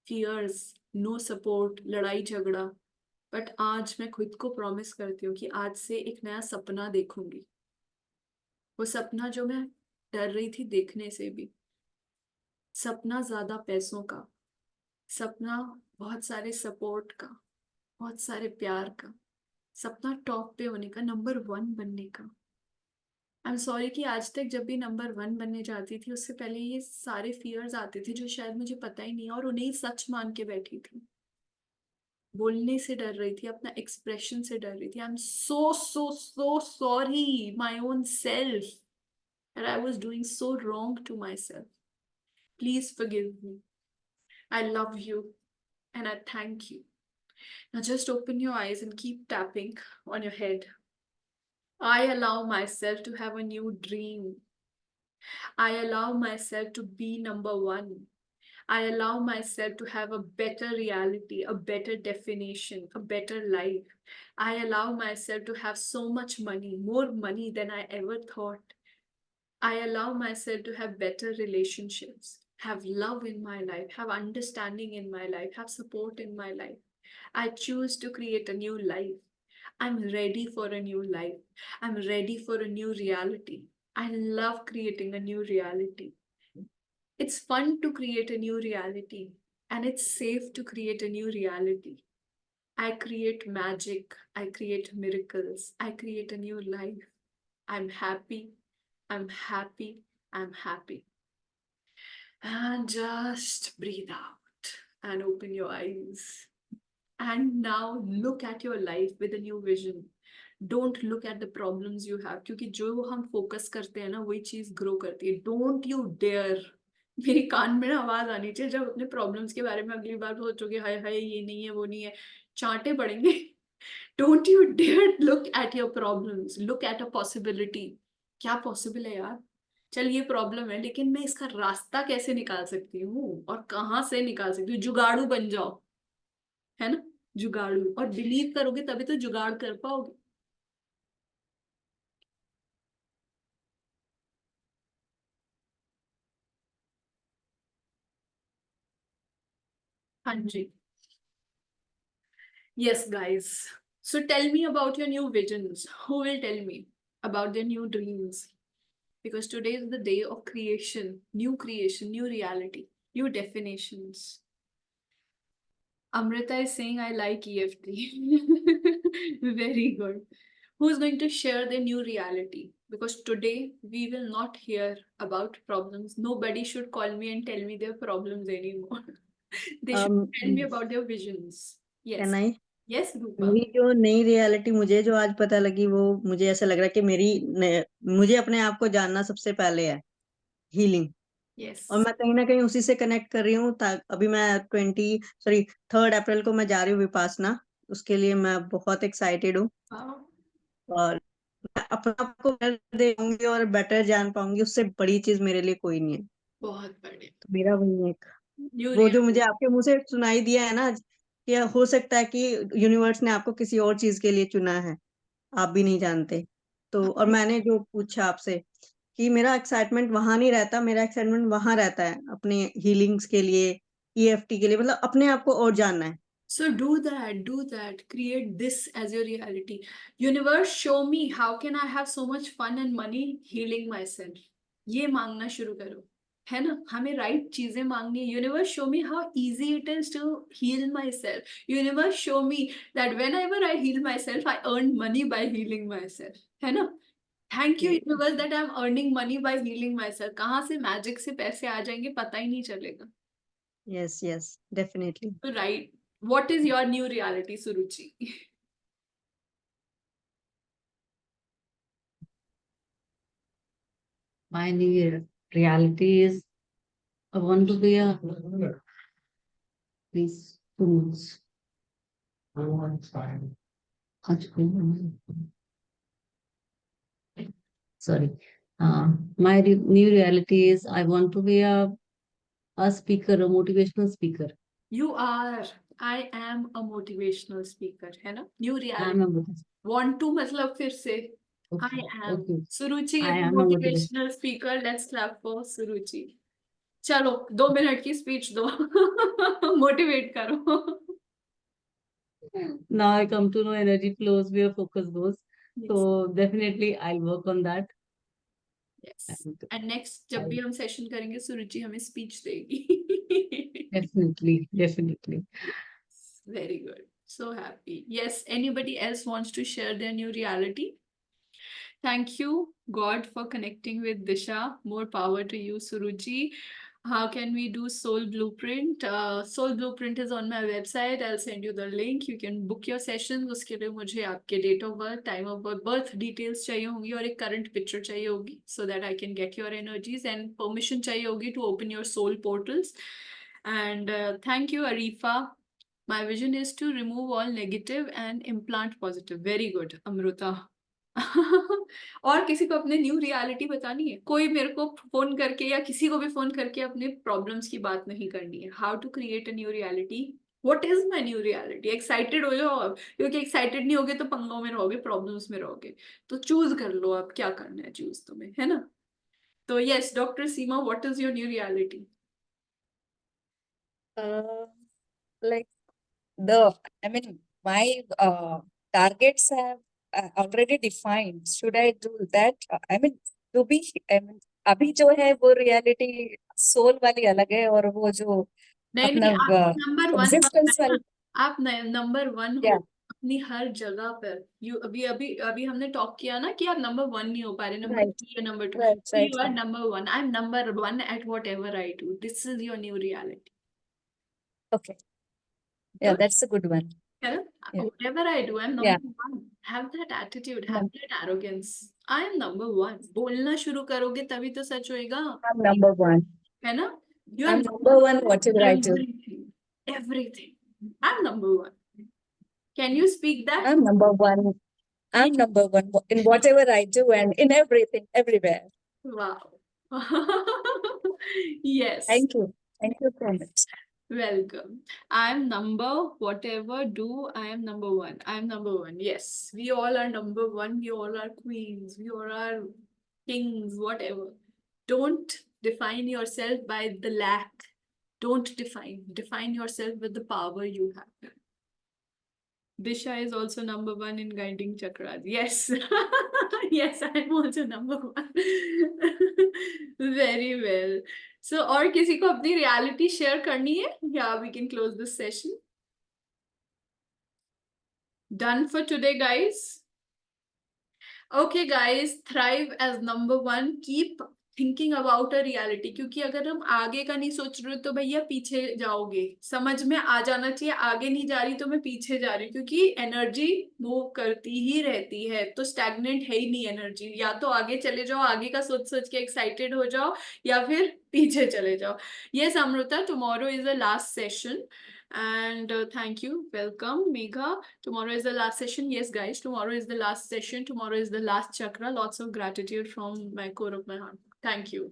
fears, no support, लड़ाई झगड़ा. बट आज मैं खुद को प्रॉमिस करती हूँ कि आज से एक नया सपना देखूंगी. वो सपना जो मैं डर रही थी देखने से भी. सपना ज्यादा पैसों का, सपना बहुत सारे सपोर्ट का, बहुत सारे प्यार का, सपना टॉप पे होने का, नंबर 1 बनने का. आई एम सॉरी कि आज तक जब भी नंबर 1 बनने जाती थी उससे पहले ये सारे फियर्स आते थे जो शायद मुझे पता ही नहीं, और उन्हें ही सच मान के बैठी थी. बोलने से डर रही थी, अपना एक्सप्रेशन से डर रही थी. I am so sorry my own self that I was doing so wrong to myself. Please forgive me. I love you and I thank you. Now just open your eyes and keep tapping on your head. I allow myself to have a new dream. I allow myself to be number 1. I allow myself to have a better reality, a better definition, a better life. I allow myself to have so much money, more money than I ever thought. I allow myself to have better relationships, have love in my life, have understanding in my life, have support in my life. I choose to create a new life. I'm ready for a new life. I'm ready for a new reality. I love creating a new reality. It's fun to create a new reality, and it's safe to create a new reality. I create magic. I create miracles. I create a new life. I'm happy. I'm happy. I'm happy. And just breathe out and open your eyes. And now look at your life with a new vision. Don't look at the problems you have, क्योंकि जो हम focus करते हैं ना वही चीज grow करती है. Don't you dare. मेरे कान में आवाज आनी चाहिए जब अपने प्रॉब्लम्स के बारे में अगली बार सोचोगे हाय हाय ये नहीं है वो नहीं है, चांटे पड़ेंगे. Don't you dare look at your problems. Look at a possibility. क्या पॉसिबल है यार? चल ये प्रॉब्लम है लेकिन मैं इसका रास्ता कैसे निकाल सकती हूँ और कहाँ से निकाल सकती हूँ. जुगाड़ू बन जाओ, है ना? जुगाड़ू. और बिलीव करोगे तभी तो जुगाड़ कर पाओगे. हाँ जी. Yes, guys. So tell me about your new visions. Who will tell me about their new dreams? Because today is the day of creation, new reality, new definitions. Amrita is saying, I like EFT. Very good. Who is going to share their new reality? Because today we will not hear about problems. Nobody should call me and tell me their problems anymore. They should tell me about their visions. Yes. Can I? Yes, Rupa. मेरी जो नई reality मुझे जो आज पता लगी वो मुझे ऐसा लग रहा है कि मुझे अपने आप को जानना सबसे पहले है हीलिंग. Yes. और मैं कहीं ना कहीं उसी से कनेक्ट कर रही हूँ. अभी मैं 3rd अप्रैल को मैं जा रही हूँ विपासना. उसके लिए मैं बहुत एक्साइटेड हूँ. Wow. और मैं अपने आप को बेटर देखूंगी और बेटर जान पाऊंगी. उससे बड़ी चीज मेरे लिए कोई नहीं है. बहुत बढ़िया. तो मेरा वही एक New वो जो reality. मुझे आपके मुंह से सुनाई दिया है ना कि हो सकता है कि यूनिवर्स ने आपको किसी और चीज के लिए चुना है, आप भी नहीं जानते। तो और मैंने जो पूछा आपसे कि मेरा एक्साइटमेंट वहां नहीं रहता, मेरा एक्साइटमेंट वहां रहता है अपने हीलिंग्स के लिए, ईएफटी के लिए, मतलब अपने आप को और जानना है। So do that, create this as your reality. Universe, show me how can I have so much fun and money healing myself. ये मांगना शुरू करो, है ना? हमें राइट चीजें मांगनी है. Universe, show me how easy it is to heal myself. Universe, show me that whenever I heal myself, I earn money by healing myself. है ना? Thank you universe that I'm earning money by healing myself. कहाँ से magic से पैसे आ जाएंगे पता ही नहीं चलेगा. Yes yes, definitely. So right, what is your new reality, Suruchi? My new reality is I want to be a please 2 months. Sorry. My new reality is I want to be a speaker, a motivational speaker. You are. I am a motivational speaker, है ना? New I reality. am a motivational. Want to मतलब फिर से. I Okay. am. Okay. Suruchi I is a am a motivational. motivational speaker. Let's clap for Suruchi. चलो 2 minute की speech दो. Motivate करो. Now I come to know energy flows where focus goes. Yes. So definitely I'll work on that. Yes. And And next जब भी हम session करेंगे सुरुचि हमें speech देगी. definitely. Very good. So happy. Yes. Anybody else wants to share their new reality? Thank you, God, for connecting with Disha. More power to you, Suruchi. How can we do Soul Blueprint? Soul Blueprint is on my website. I'll send you the link. You can book your sessions. उसके लिए मुझे आपके date of birth, time of birth details चाहिए होंगी और एक current picture चाहिए होगी, so that I can get your energies, and permission चाहिए होगी to open your soul portals. And thank you, Arifa. My vision is to remove all negative and implant positive. Very good, Amruta. और किसी को अपने new reality बतानी है? कोई मेरे को फोन करके या किसी को भी फोन करके अपने प्रॉब्लम्स की बात नहीं करनी है. How to create a new reality? What is my new reality? Excited हो जाओ अब, क्योंकि एक्साइटेड नहीं होगे तो पंगों में रहोगे, प्रॉब्लम्स में रहोगे. तो चूज कर लो अब क्या करना है, चूज तुम्हें, है ना? तो yes, doctor Seema, what is your new reality? Like my targets have already defined. Should I do that? To be, अभी जो है वो reality soul वाली अलग है और वो जो नहीं अपना नहीं, आप नंबर 1 existence वाली, आप नंबर 1 हो Yeah. अपनी हर जगह पर. यू अभी अभी अभी हमने टॉक किया ना कि आप नंबर 1 नहीं हो पा रहे, नंबर Right. 3 या number 2. right, So you are right. number 1. I'm number 1 at whatever I do. This is your new reality. Okay. Yeah, Good. that's a good one. Yeah. Yeah. Whatever I do, I'm Yeah. number 1. Have that attitude, have that arrogance. I am number 1. बोलना शुरू करोगे तभी तो सच होएगा, I'm number 1. है ना? You are I'm number 1 whatever I do. everything. Everything. I'm number 1. Can you speak that? I'm number 1. I'm number 1 in whatever I do and in everything, everywhere. Wow. Yes. Thank you. Thank you so much. Welcome. I'm number whatever do, I am number 1. I'm number 1. Yes. We all are number 1. We all are queens. We all are kings, whatever. Don't define yourself by the lack. Don't define yourself with the power you have. Disha is also number 1 in guiding chakras. Yes. Yes, I'm also number 1. Very well. So, और किसी को अपनी reality share करनी है? Yeah, we can close this session. Done for today, guys. Okay, guys, thrive as number 1. Keep thinking about a reality. क्योंकि अगर हम आगे का नहीं सोच रहे तो भैया पीछे जाओगे. समझ में आ जाना चाहिए, आगे नहीं जा रही तो मैं पीछे जा रही हूँ, क्योंकि एनर्जी मूव करती ही रहती है. तो स्टैग्नेंट है ही नहीं एनर्जी. या तो आगे चले जाओ, आगे का सोच सोच के एक्साइटेड हो जाओ, या फिर पीछे चले जाओ. Yes, Amruta, tomorrow is the last session. And thank you. Welcome, Megha. Tomorrow is the last session. Yes, guys, tomorrow is the last session. Tomorrow is the last chakra. Lots of gratitude from my core of my heart. Thank you.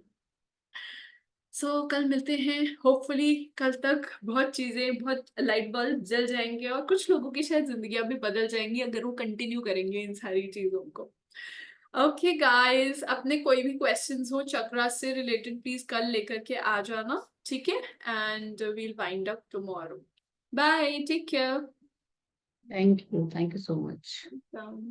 सो कल मिलते हैं, hopefully कल तक बहुत चीजें, बहुत light bulb जल जाएंगे और कुछ लोगों की शायद जिंदगियां भी बदल जाएंगी अगर वो कंटिन्यू करेंगे इन सारी चीजों को। ओके गाइस, अपने कोई भी क्वेश्चंस हो चक्रा से रिलेटेड प्लीज कल लेकर के आ जाना, ठीक है? And we'll wind up tomorrow. Bye, take care. Thank you so much.